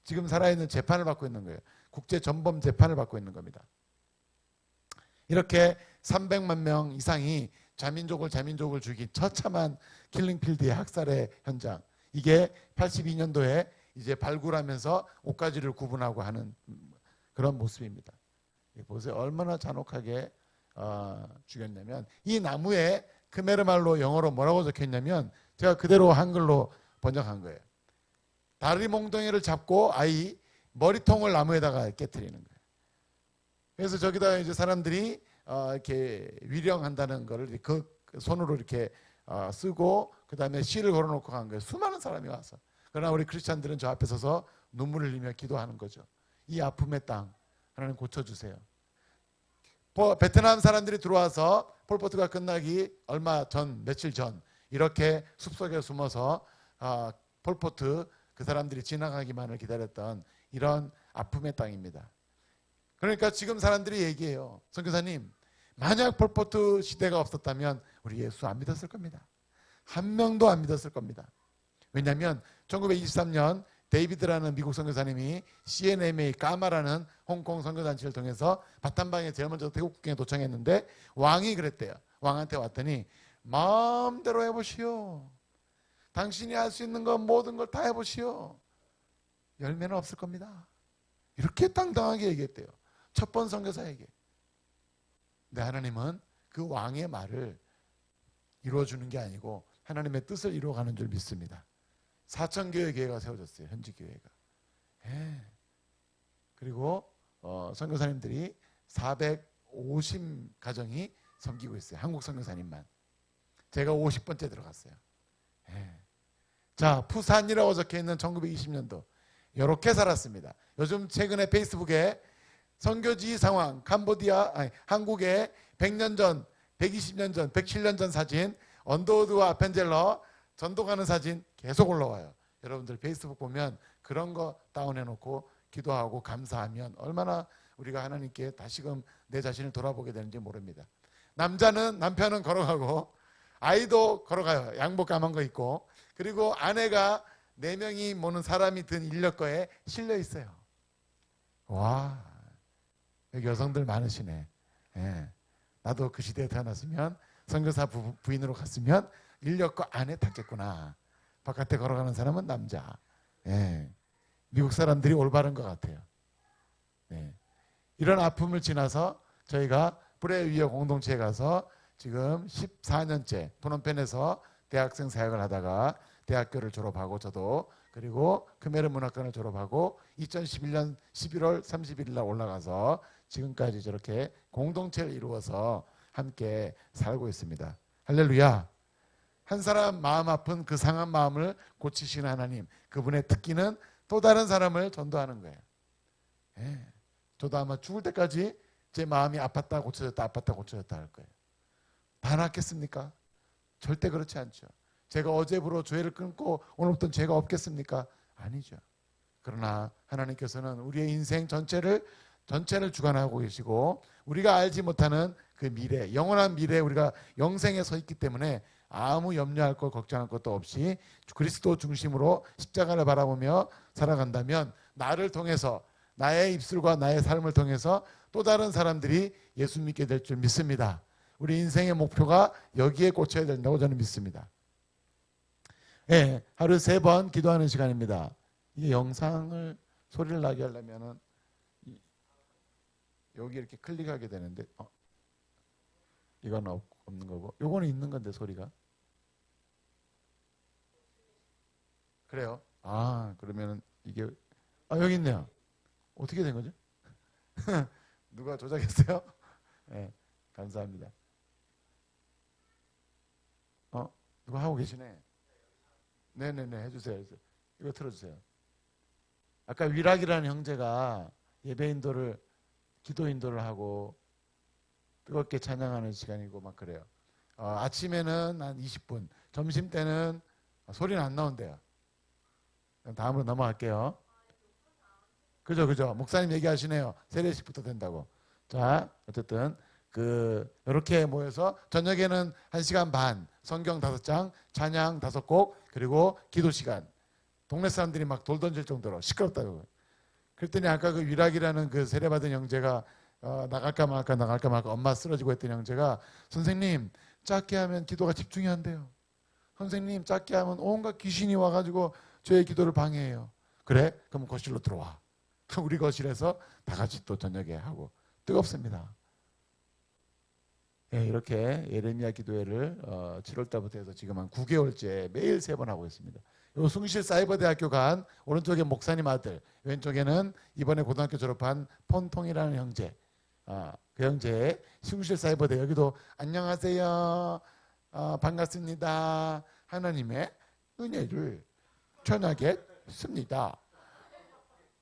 S3: 지금 살아있는 재판을 받고 있는 거예요. 국제 전범 재판을 받고 있는 겁니다. 이렇게 300만 명 이상이 자민족을 죽인 처참한 킬링필드의 학살의 현장. 이게 82년도에 이제 발굴하면서 옷가지를 구분하고 하는 그런 모습입니다. 보세요. 얼마나 잔혹하게 죽였냐면 이 나무에 크메르말로 영어로 뭐라고 적혀있냐면 제가 그대로 한글로 번역한 거예요. 다리 몽둥이를 잡고 아이 머리통을 나무에다가 깨트리는 거예요. 그래서 저기다가 이제 사람들이 이렇게 위령한다는 거를 그 손으로 이렇게 쓰고 그 다음에 시를 걸어놓고 간 거예요. 수많은 사람이 와서. 그러나 우리 크리스찬들은 저 앞에 서서 눈물을 흘리며 기도하는 거죠. 이 아픔의 땅 하나님 고쳐주세요. 베트남 사람들이 들어와서 폴포트가 끝나기 얼마 전, 며칠 전 이렇게 숲속에 숨어서 폴포트 그 사람들이 지나가기만을 기다렸던 이런 아픔의 땅입니다. 그러니까 지금 사람들이 얘기해요. 선교사님, 만약 폴포트 시대가 없었다면 우리 예수 안 믿었을 겁니다. 한 명도 안 믿었을 겁니다. 왜냐하면 1923년 데이비드라는 미국 선교사님이 CNMA 까마라는 홍콩 선교단체를 통해서 바탄방에 제일 먼저 태국 국경에 도착했는데 왕이 그랬대요. 왕한테 왔더니 마음대로 해보시오. 당신이 할 수 있는 건 모든 걸 다 해보시오. 열매는 없을 겁니다. 이렇게 당당하게 얘기했대요. 첫 번 선교사에게. 근데 하나님은 그 왕의 말을 이루어주는 게 아니고 하나님의 뜻을 이루어가는 줄 믿습니다. 4,000교회 교회가 세워졌어요. 현지 교회가. 그리고 선교사님들이 450 가정이 섬기고 있어요. 한국 선교사님만. 제가 50번째 들어갔어요. 자, 푸산이라고 적혀있는 1920년도 이렇게 살았습니다. 요즘 최근에 페이스북에 선교지 상황 한국의 100년 전, 120년 전, 107년 전 사진 언더우드와 아펜젤러 전도 가는 사진 계속 올라와요. 여러분들 페이스북 보면 그런 거 다운해놓고 기도하고 감사하면 얼마나 우리가 하나님께 다시금 내 자신을 돌아보게 되는지 모릅니다. 남편은 걸어가고 아이도 걸어가요. 양복 까만 거 입고. 그리고 아내가 4명이 모는 사람이 든 인력거에 실려 있어요. 와, 여기 여성들 많으시네. 나도 그 시대에 태어났으면 선교사 부인으로 갔으면 인력거 안에 탔겠구나. 바깥에 걸어가는 사람은 남자. 미국 사람들이 올바른 것 같아요. 이런 아픔을 지나서 저희가 불의 위협 공동체에 가서 지금 14년째 프놈펜에서 대학생 사역을 하다가 대학교를 졸업하고 저도 그리고 크메르 문학관을 졸업하고 2011년 11월 30일 날 올라가서 지금까지 저렇게 공동체를 이루어서 함께 살고 있습니다. 할렐루야. 한 사람 마음 아픈 그 상한 마음을 고치시는 하나님, 그분의 특기는 또 다른 사람을 전도하는 거예요. 저도 아마 죽을 때까지 제 마음이 아팠다 고쳐졌다 할 거예요. 다 낫겠습니까? 절대 그렇지 않죠. 제가 어제부로 죄를 끊고 오늘부터는 죄가 없겠습니까? 아니죠. 그러나 하나님께서는 우리의 인생 전체를 주관하고 계시고 우리가 알지 못하는 그 미래, 영원한 미래에 우리가 영생에 서 있기 때문에 아무 염려할 것 걱정할 것도 없이 그리스도 중심으로 십자가를 바라보며 살아간다면 나를 통해서 나의 입술과 나의 삶을 통해서 또 다른 사람들이 예수 믿게 될 줄 믿습니다. 우리 인생의 목표가 여기에 꽂혀야 된다고 저는 믿습니다. 하루 3번 기도하는 시간입니다. 이게 영상을 소리를 나게 하려면은 여기 이렇게 클릭하게 되는데 이건 없는 거고 요거는 있는 건데 소리가 그래요. 그러면은 이게 여기 있네요. 어떻게 된 거죠? 누가 조작했어요? 감사합니다. 누가 하고 계시네. 네네네, 해주세요. 이거 틀어주세요. 아까 위락이라는 형제가 예배 인도를 기도 인도를 하고 뜨겁게 찬양하는 시간이고 막 그래요. 아침에는 한 20분, 점심 때는 소리는 안 나온대요. 다음으로 넘어갈게요. 그죠. 목사님 얘기하시네요. 세례식부터 된다고. 자, 어쨌든 이렇게 모여서 저녁에는 1시간 반, 성경 5장, 찬양 5곡, 그리고 기도 시간. 동네 사람들이 막 돌 던질 정도로 시끄럽다고. 그랬더니 아까 그 위락이라는 그 세례받은 형제가 나갈까 말까 엄마 쓰러지고 했던 형제가 선생님 작게 하면 기도가 집중이 안 돼요. 선생님 작게 하면 온갖 귀신이 와가지고 저의 기도를 방해해요. 그래? 그럼 거실로 들어와. 그럼 우리 거실에서 다 같이 또 저녁에 하고 뜨겁습니다. 예, 이렇게 예레미야 기도회를 7월 달부터 해서 지금 한 9개월째 매일 3번 하고 있습니다. 요 숭실 사이버대학교 간 오른쪽에 목사님 아들, 왼쪽에는 이번에 고등학교 졸업한 폰통이라는 형제, 그 형제 숭실 사이버대 여기도 안녕하세요, 반갑습니다. 하나님의 은혜를 전하겠습니다.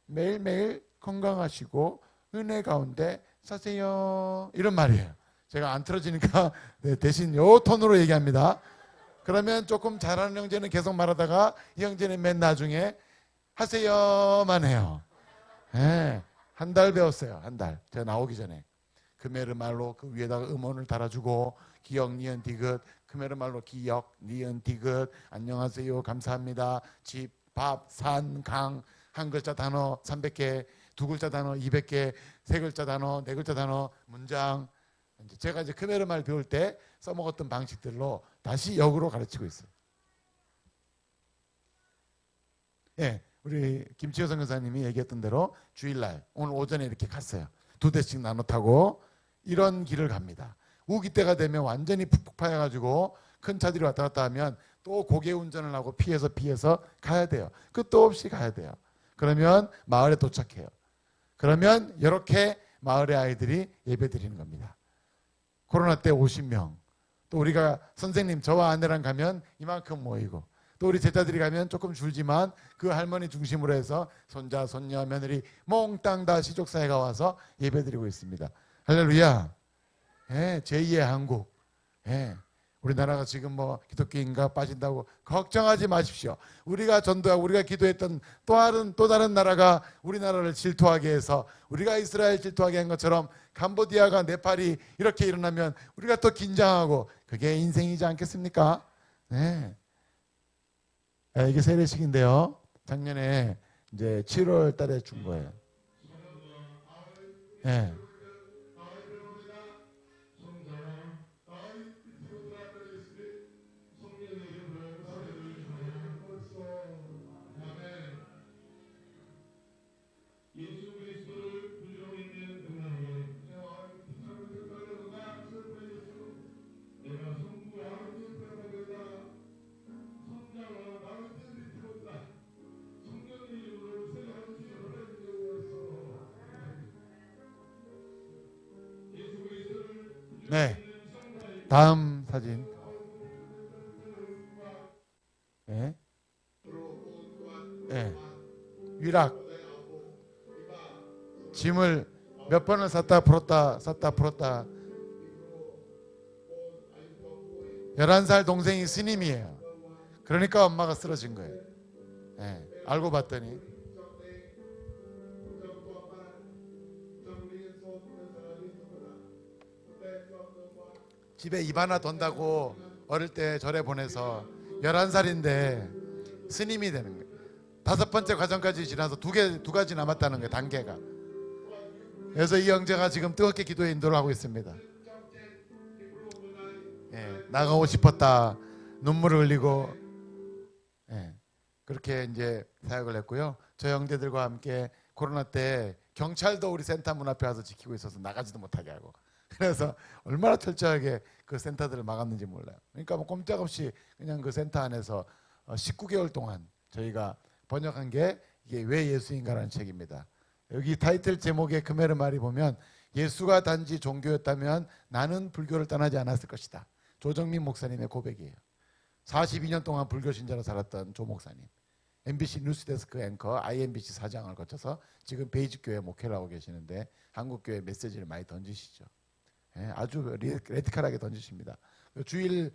S3: 매일매일 건강하시고 은혜 가운데 사세요. 이런 말이에요. 제가 안 틀어지니까 대신 요 톤으로 얘기합니다. 그러면 조금 잘하는 형제는 계속 말하다가 이 형제는 맨 나중에 하세요만 해요. 네, 한 달 배웠어요. 한 달. 제가 나오기 전에. 크메르 말로 그 위에다가 음원을 달아주고 기역, 니은, 디귿, 크메르 말로 기역, 니은, 디귿, 안녕하세요, 감사합니다, 집, 밥, 산, 강, 한 글자 단어 300개, 두 글자 단어 200개, 세 글자 단어, 네 글자 단어, 문장. 제가 이제 크메르 말 배울 때 써먹었던 방식들로 다시 역으로 가르치고 있어요. 예, 우리 김치호 선교사님이 얘기했던 대로 주일날 오늘 오전에 이렇게 갔어요. 2대씩 나눠 타고 이런 길을 갑니다. 우기 때가 되면 완전히 푹푹 파여가지고 큰 차들이 왔다 갔다 하면 또 고개 운전을 하고 피해서 가야 돼요. 끝도 없이 가야 돼요. 그러면 마을에 도착해요. 그러면 이렇게 마을의 아이들이 예배 드리는 겁니다. 코로나 때 50명, 또 우리가 선생님 저와 아내랑 가면 이만큼 모이고, 또 우리 제자들이 가면 조금 줄지만 그 할머니 중심으로 해서 손자, 손녀, 며느리 몽땅 다 시족사회가 와서 예배드리고 있습니다. 할렐루야. 예, 제2의 한국. 예, 우리나라가 지금 뭐 기독교인가 빠진다고 걱정하지 마십시오. 우리가 전도하고 우리가 기도했던 또 다른 나라가 우리나라를 질투하게 해서 우리가 이스라엘 질투하게 한 것처럼 캄보디아가 네팔이 이렇게 일어나면 우리가 또 긴장하고, 그게 인생이지 않겠습니까? 네. 이게 세례식인데요. 작년에 이제 7월 달에 준 거예요. 네. 네. 다음 사진. 네. 네. 위락. 짐을 몇 번을 샀다 풀었다 11살 동생이 스님이에요. 그러니까 엄마가 쓰러진 거예요. 네. 알고 봤더니 집에 입 하나 던다고 어릴 때 절에 보내서 11살인데 스님이 되는 거예요. 5번째 과정까지 지나서 두 가지 남았다는 거예요. 단계가. 그래서 이 형제가 지금 뜨겁게 기도에 인도를 하고 있습니다. 예, 나가고 싶었다. 눈물을 흘리고, 예, 그렇게 이제 사역을 했고요. 저 형제들과 함께 코로나 때 경찰도 우리 센터 문 앞에 와서 지키고 있어서 나가지도 못하게 하고, 그래서 얼마나 철저하게 그 센터들을 막았는지 몰라요. 그러니까 뭐 꼼짝없이 그냥 그 센터 안에서 19개월 동안 저희가 번역한 게 이게 왜 예수인가라는 책입니다. 여기 타이틀 제목의 크메르 말이 보면 예수가 단지 종교였다면 나는 불교를 떠나지 않았을 것이다. 조정민 목사님의 고백이에요. 42년 동안 불교 신자로 살았던 조 목사님. MBC 뉴스데스크 앵커, IMBC 사장을 거쳐서 지금 베이직교회 목회를 하고 계시는데 한국교회 메시지를 많이 던지시죠. 예, 아주 레디컬하게 던지십니다. 주일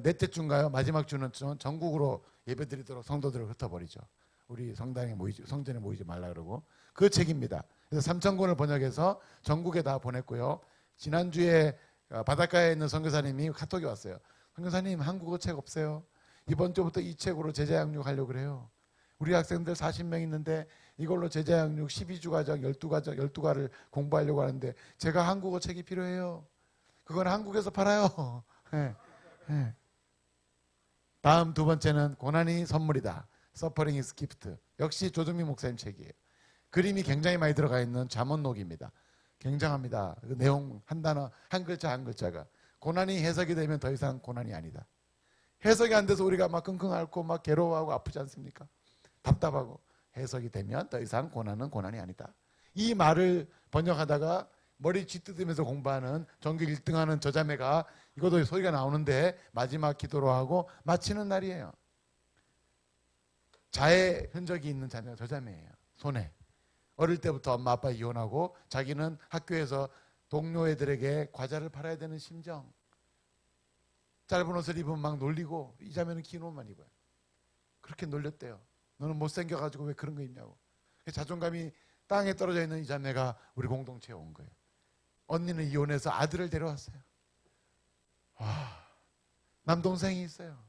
S3: 넷째 주인가요? 마지막 주는 전국으로 예배드리도록 성도들을 흩어버리죠. 우리 성전에 모이지 말라 그러고. 그 책입니다. 그래서 3,000권을 번역해서 전국에 다 보냈고요. 지난주에 바닷가에 있는 선교사님이 카톡이 왔어요. 선교사님, 한국어 책 없어요? 이번 주부터 이 책으로 제자 양육 하려고 그래요. 우리 학생들 40명 있는데 이걸로 제자 양육 12주 과정 12과를 공부하려고 하는데 제가 한국어 책이 필요해요. 그건 한국에서 팔아요. 예, 예. 다음 두 번째는 고난이 선물이다. Suffering is gift. 역시 조정민 목사님 책이에요. 그림이 굉장히 많이 들어가 있는 잠언록입니다. 굉장합니다. 그 내용 한 단어, 한 글자 한 글자가. 고난이 해석이 되면 더 이상 고난이 아니다. 해석이 안 돼서 우리가 막 끙끙 앓고 막 괴로워하고 아프지 않습니까? 답답하고. 해석이 되면 더 이상 고난은 고난이 아니다. 이 말을 번역하다가 머리 쥐뜯으면서 공부하는 전교 1등하는 저 자매가 이것도 소리가 나오는데 마지막 기도로 하고 마치는 날이에요. 자의 흔적이 있는 자매가 저 자매예요. 손에. 어릴 때부터 엄마 아빠 이혼하고 자기는 학교에서 동료 애들에게 과자를 팔아야 되는 심정. 짧은 옷을 입으면 막 놀리고 이 자매는 긴 옷만 입어요. 그렇게 놀렸대요. 너는 못생겨가지고 왜 그런 거 입냐고. 자존감이 땅에 떨어져 있는 이 자매가 우리 공동체에 온 거예요. 언니는 이혼해서 아들을 데려왔어요. 와, 남동생이 있어요.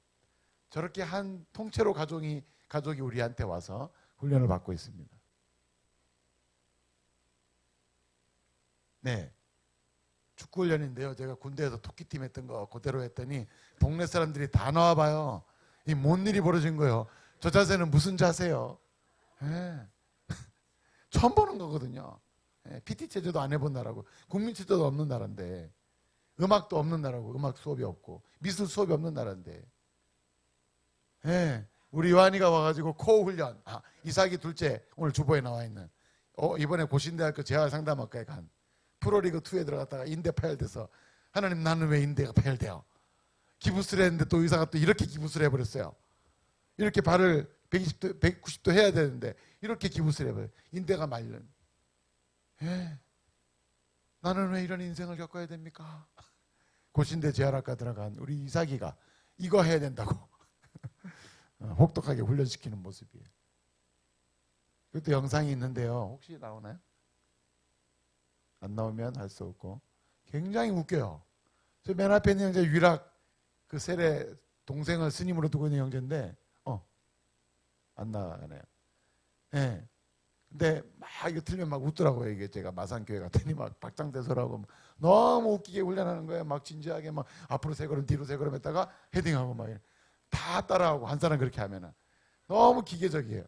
S3: 저렇게 한 통째로 가족이 우리한테 와서 훈련을 받고 있습니다. 네, 축구 훈련인데요. 제가 군대에서 토끼팀 했던 거 그대로 했더니 동네 사람들이 다 나와봐요. 이 뭔 일이 벌어진 거예요. 저 자세는 무슨 자세요? 네. 처음 보는 거거든요. PT 체제도 안 해본 나라고 국민 체제도 없는 나라인데 음악도 없는 나라고 음악 수업이 없고 미술 수업이 없는 나라인데 우리 요한이가 와가지고 코어 훈련 이삭이 둘째 오늘 주보에 나와 있는 이번에 고신대학교 재활상담학과에 간 프로리그 2에 들어갔다가 인대 파열돼서 하나님 나는 왜 인대가 파열돼요? 기부스를 했는데 또 의사가 또 이렇게 기부스를 해버렸어요. 이렇게 발을 120도 190도 해야 되는데 이렇게 기부스를 해버려요. 인대가 말른. 나는 왜 이런 인생을 겪어야 됩니까? 고신대 재활학과 들어간 우리 이삭이가 이거 해야 된다고 혹독하게 훈련시키는 모습이에요. 그것도 영상이 있는데요. 혹시 나오나요? 안 나오면 할 수 없고 굉장히 웃겨요. 저 맨 앞에 있는 형제 유락 그 세례 동생을 스님으로 두고 있는 형제인데 안 나가네요. 네. 근데 막 이거 틀면 막 웃더라고요. 이게 제가 마산교회 갔더니 막 박장대소라고 너무 웃기게 훈련하는 거예요. 막 진지하게 막 앞으로 세 걸음 뒤로 세 걸음 했다가 헤딩하고 막 다 따라하고 한 사람 그렇게 하면은 너무 기계적이에요.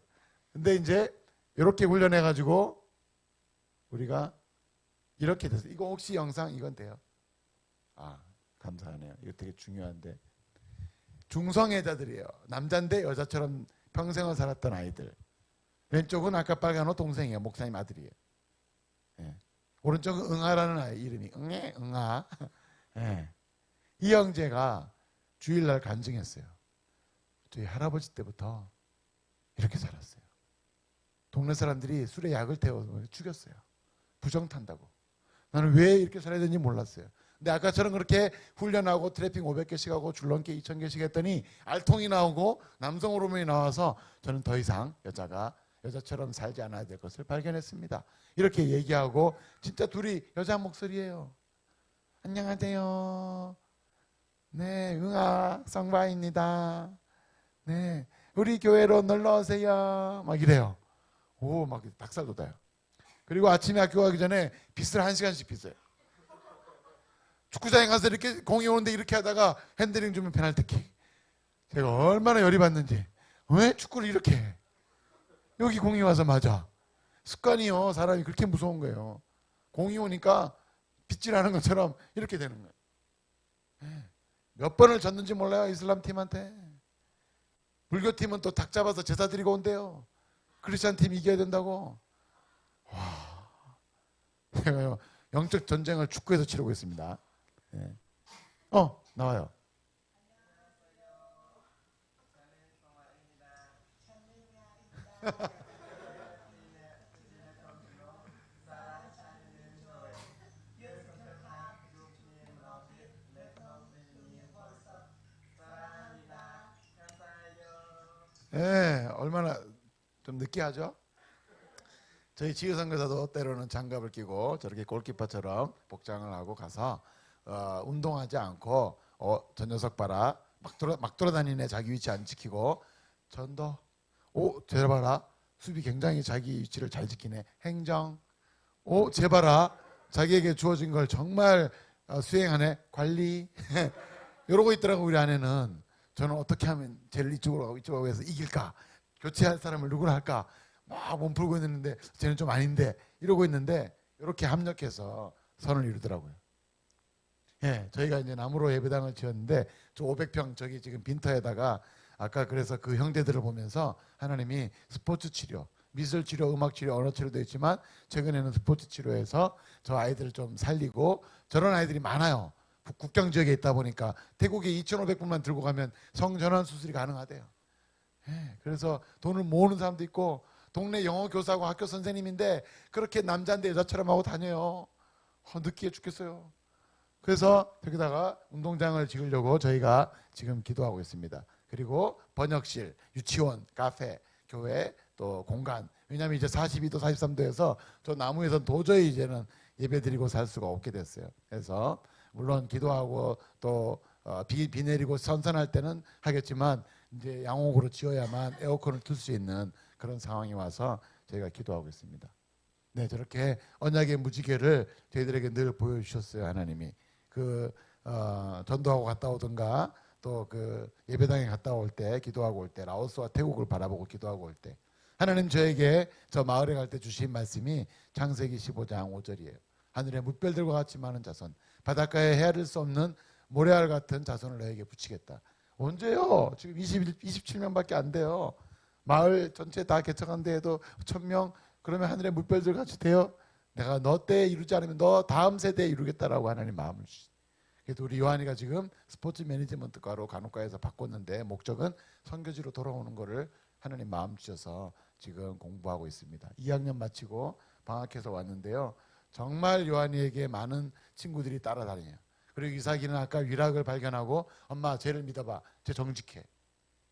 S3: 근데 이제 이렇게 훈련해가지고 우리가 이렇게 돼서 이거 혹시 영상 이건 돼요? 감사하네요. 이거 되게 중요한데 중성애자들이에요. 남자인데 여자처럼 평생을 살았던 아이들. 왼쪽은 아까 빨간 옷 동생이에요. 목사님 아들이에요. 오른쪽은 응아라는 아이 이름이 응아. 이 형제가 주일날 간증했어요. 저희 할아버지 때부터 이렇게 살았어요. 동네 사람들이 술에 약을 태워서 죽였어요. 부정 탄다고. 나는 왜 이렇게 살아야 되는지 몰랐어요. 근데 아까처럼 그렇게 훈련하고 트래핑 500개씩 하고 줄넘기 2000개씩 했더니 알통이 나오고 남성 호르몬이 나와서 저는 더 이상 여자처럼 살지 않아야 될 것을 발견했습니다. 이렇게 얘기하고 진짜 둘이 여자 목소리예요. 안녕하세요. 네, 응아 성바입니다. 네, 우리 교회로 놀러 오세요. 막 이래요. 오, 막 닭살 돋아요. 그리고 아침에 학교 가기 전에 빗을 1시간씩 빗어요. 축구장에 가서 이렇게 공이 오는데 이렇게 하다가 핸들링 주면 페널티킥. 제가 얼마나 열이 받는지. 왜 축구를 이렇게 해? 여기 공이 와서 맞아. 습관이요. 사람이 그렇게 무서운 거예요. 공이 오니까 빗질하는 것처럼 이렇게 되는 거예요. 몇 번을 졌는지 몰라요. 이슬람 팀한테. 불교 팀은 또 닭 잡아서 제사 드리고 온대요. 크리스찬 팀 이겨야 된다고. 와, 제가요 영적 전쟁을 축구에서 치르고 있습니다. 나와요. 얼마나 좀 느끼하죠? 저희 지휘선교사도 때로는 장갑을 끼고 저렇게 골키퍼처럼 복장을 하고 가서 운동하지 않고 저 녀석 봐라 막 돌아다니네. 자기 위치 안 지키고 전도 쟤 봐라 수비 굉장히 자기 위치를 잘 지키네. 행정 쟤 봐라 자기에게 주어진 걸 정말 수행하네. 관리 이러고 있더라고 우리 아내는. 저는 어떻게 하면 쟤를 이쪽으로 가고 이쪽으로 해서 이길까? 교체할 사람을 누구로 할까? 막 몸 풀고 있는데 쟤는 좀 아닌데 이러고 있는데 이렇게 합력해서 선을 이루더라고요. 예, 저희가 이제 나무로 예배당을 지었는데 저 500평 저기 지금 빈터에다가 아까 그래서 그 형제들을 보면서 하나님이 스포츠 치료, 미술 치료, 음악 치료, 언어 치료도 있지만 최근에는 스포츠 치료에서 저 아이들을 좀 살리고 저런 아이들이 많아요. 국경 지역에 있다 보니까 태국에 2,500불만 들고 가면 성전환 수술이 가능하대요. 예, 그래서 돈을 모으는 사람도 있고 동네 영어 교사하고 학교 선생님인데 그렇게 남자인데 여자처럼 하고 다녀요. 느끼해 죽겠어요. 그래서 여기다가 운동장을 지으려고 저희가 지금 기도하고 있습니다. 그리고 번역실, 유치원, 카페, 교회, 또 공간. 왜냐하면 이제 42도, 43도에서 저 나무에서 도저히 이제는 예배드리고 살 수가 없게 됐어요. 그래서 물론 기도하고 또 비 내리고 선선할 때는 하겠지만 이제 양옥으로 지어야만 에어컨을 틀 수 있는 그런 상황이 와서 저희가 기도하고 있습니다. 네, 저렇게 언약의 무지개를 저희들에게 늘 보여주셨어요. 하나님이 전도하고 갔다 오든가 또 그 예배당에 갔다 올 때 기도하고 올 때 라오스와 태국을 바라보고 기도하고 올 때 하나님 저에게 저 마을에 갈 때 주신 말씀이 창세기 15장 5절이에요. 하늘의 뭇별들과 같이 많은 자손, 바닷가에 헤아릴 수 없는 모래알 같은 자손을 너에게 붙이겠다. 언제요? 지금 27명밖에 안 돼요. 마을 전체 다 개척한 데에도 1,000명. 그러면 하늘의 뭇별들 같이 돼요? 내가 너 때에 이루지 않으면 너 다음 세대에 이루겠다라고 하나님 마음을 주시. 그래도 우리 요한이가 지금 스포츠 매니지먼트과로 간호과에서 바꿨는데 목적은 선교지로 돌아오는 거를 하나님 마음 주셔서 지금 공부하고 있습니다. 2학년 마치고 방학해서 왔는데요. 정말 요한이에게 많은 친구들이 따라다녀요. 그리고 이삭이는 아까 위락을 발견하고 엄마 쟤를 믿어봐. 쟤 정직해.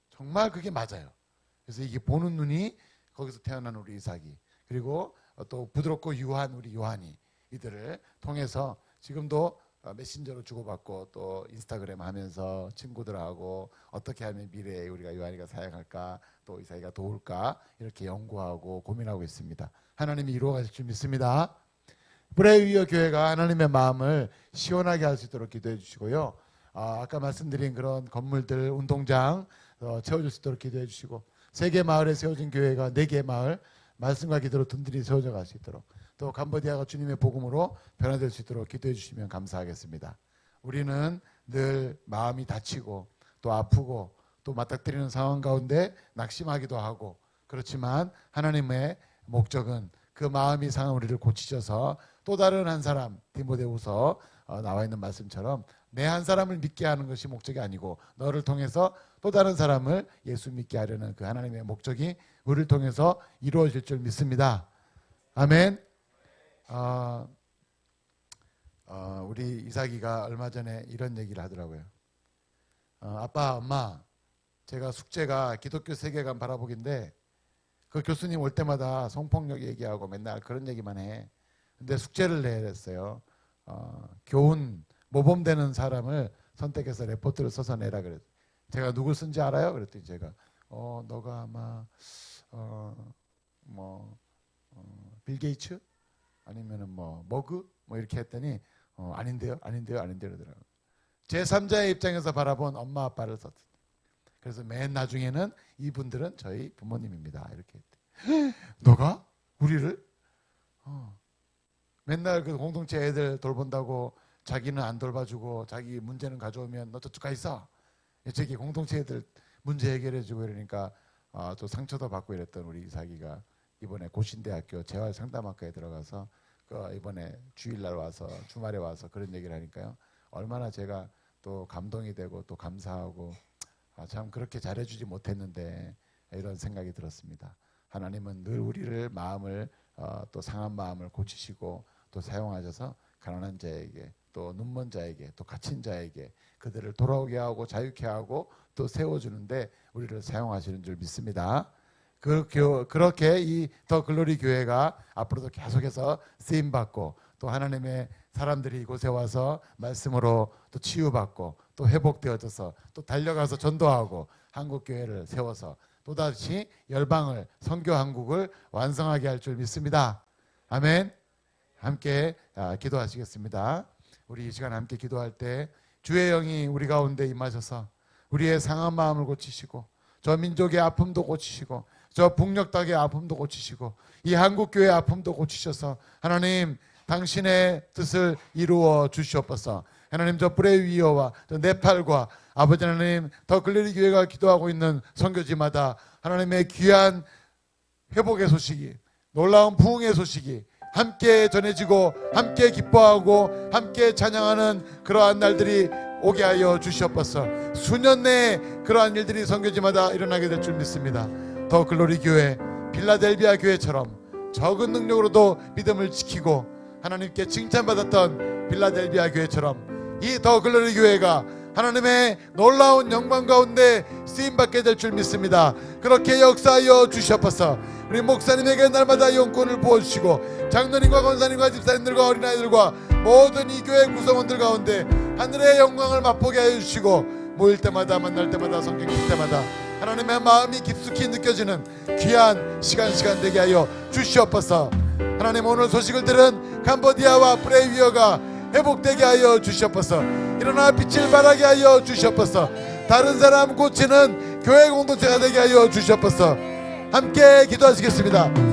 S3: 정말 그게 맞아요. 그래서 이게 보는 눈이 거기서 태어난 우리 이삭이 그리고 또 부드럽고 유한 우리 요한이 이들을 통해서 지금도 메신저로 주고받고 또 인스타그램 하면서 친구들하고 어떻게 하면 미래에 우리가 요한이가 사역할까 또 이삭이가 도울까 이렇게 연구하고 고민하고 있습니다. 하나님이 이루어 가실 줄 믿습니다. 브레이위어 교회가 하나님의 마음을 시원하게 할 수 있도록 기도해 주시고요. 아까 말씀드린 그런 건물들 운동장 채워줄 수 있도록 기도해 주시고 3개 마을에 세워진 교회가 4개 마을 말씀과 기도로 든든히 세워져 갈 수 있도록 또 캄보디아가 주님의 복음으로 변화될 수 있도록 기도해 주시면 감사하겠습니다. 우리는 늘 마음이 다치고 또 아프고 또 맞닥뜨리는 상황 가운데 낙심하기도 하고 그렇지만 하나님의 목적은 그 마음이 상한 우리를 고치셔서 또 다른 한 사람 디모데후서 나와 있는 말씀처럼 내 한 사람을 믿게 하는 것이 목적이 아니고 너를 통해서 또 다른 사람을 예수 믿게 하려는 그 하나님의 목적이 우리를 통해서 이루어질 줄 믿습니다. 아멘. 우리 이삭이가 얼마 전에 이런 얘기를 하더라고요. 아빠, 엄마, 제가 숙제가 기독교 세계관 바라보기인데 그 교수님 올 때마다 성폭력 얘기하고 맨날 그런 얘기만 해. 근데 숙제를 내야 했어요. 교훈, 모범되는 사람을 선택해서 레포트를 써서 내라 그랬어요. 제가 누굴 쓴지 알아요? 그랬더니 제가 너가 아마 빌 게이츠 아니면은 머그 이렇게 했더니 아닌데요 그러더라고요. 제3자의 입장에서 바라본 엄마 아빠를 썼어요. 그래서 맨 나중에는 이분들은 저희 부모님입니다 이렇게 했대. 너가 우리를 맨날 그 공동체 애들 돌본다고 자기는 안 돌봐주고 자기 문제는 가져오면 너 저쪽 가 있어. 저기 공동체 애들 문제 해결해주고 이러니까 또 상처도 받고 이랬던 우리 이삭이가 이번에 고신대학교 재활상담학과에 들어가서 이번에 주일날 와서 주말에 와서 그런 얘기를 하니까요. 얼마나 제가 또 감동이 되고 또 감사하고 참 그렇게 잘해주지 못했는데 이런 생각이 들었습니다. 하나님은 늘 우리를 마음을 또 상한 마음을 고치시고 또 사용하셔서 가난한 자에게 또 눈먼 자에게 또 갇힌 자에게 그들을 돌아오게 하고 자유케 하고 또 세워주는데 우리를 사용하시는 줄 믿습니다. 그렇게 이 더 글로리 교회가 앞으로도 계속해서 쓰임받고 또 하나님의 사람들이 이곳에 와서 말씀으로 또 치유받고 또 회복되어져서 또 달려가서 전도하고 한국교회를 세워서 또다시 열방을 선교 한국을 완성하게 할 줄 믿습니다. 아멘. 함께 기도하시겠습니다. 우리 이 시간 함께 기도할 때 주의 영이 우리 가운데 임하셔서 우리의 상한 마음을 고치시고 저 민족의 아픔도 고치시고 저 북녘 땅의 아픔도 고치시고 이 한국교회의 아픔도 고치셔서 하나님 당신의 뜻을 이루어 주시옵소서. 하나님 저 브레위어와 저 네팔과 아버지 하나님 더 글로리 교회가 기도하고 있는 선교지마다 하나님의 귀한 회복의 소식이 놀라운 부흥의 소식이 함께 전해지고 함께 기뻐하고 함께 찬양하는 그러한 날들이 오게 하여 주시옵소서. 수년 내에 그러한 일들이 선교지마다 일어나게 될 줄 믿습니다. 더 글로리 교회 빌라델비아 교회처럼 적은 능력으로도 믿음을 지키고 하나님께 칭찬받았던 빌라델비아 교회처럼 이 더 글로리 교회가 하나님의 놀라운 영광 가운데 쓰임받게 될 줄 믿습니다. 그렇게 역사하여 주시옵소서. 우리 목사님에게 날마다 영권을 부어주시고 장로님과 권사님과 집사님들과 어린아이들과 모든 이 교회 구성원들 가운데 하늘의 영광을 맛보게 하여 주시고 모일 때마다 만날 때마다 성경 읽을 때마다 하나님의 마음이 깊숙이 느껴지는 귀한 시간 되게 하여 주시옵소서. 하나님 오늘 소식을 들은 캄보디아와 브레위어가 회복되게 하여 주시옵소서. 일어나 빛을 발하게 하여 주시옵소서. 다른 사람 고치는 교회 공동체가 되게 하여 주시옵소서. 함께 기도하시겠습니다.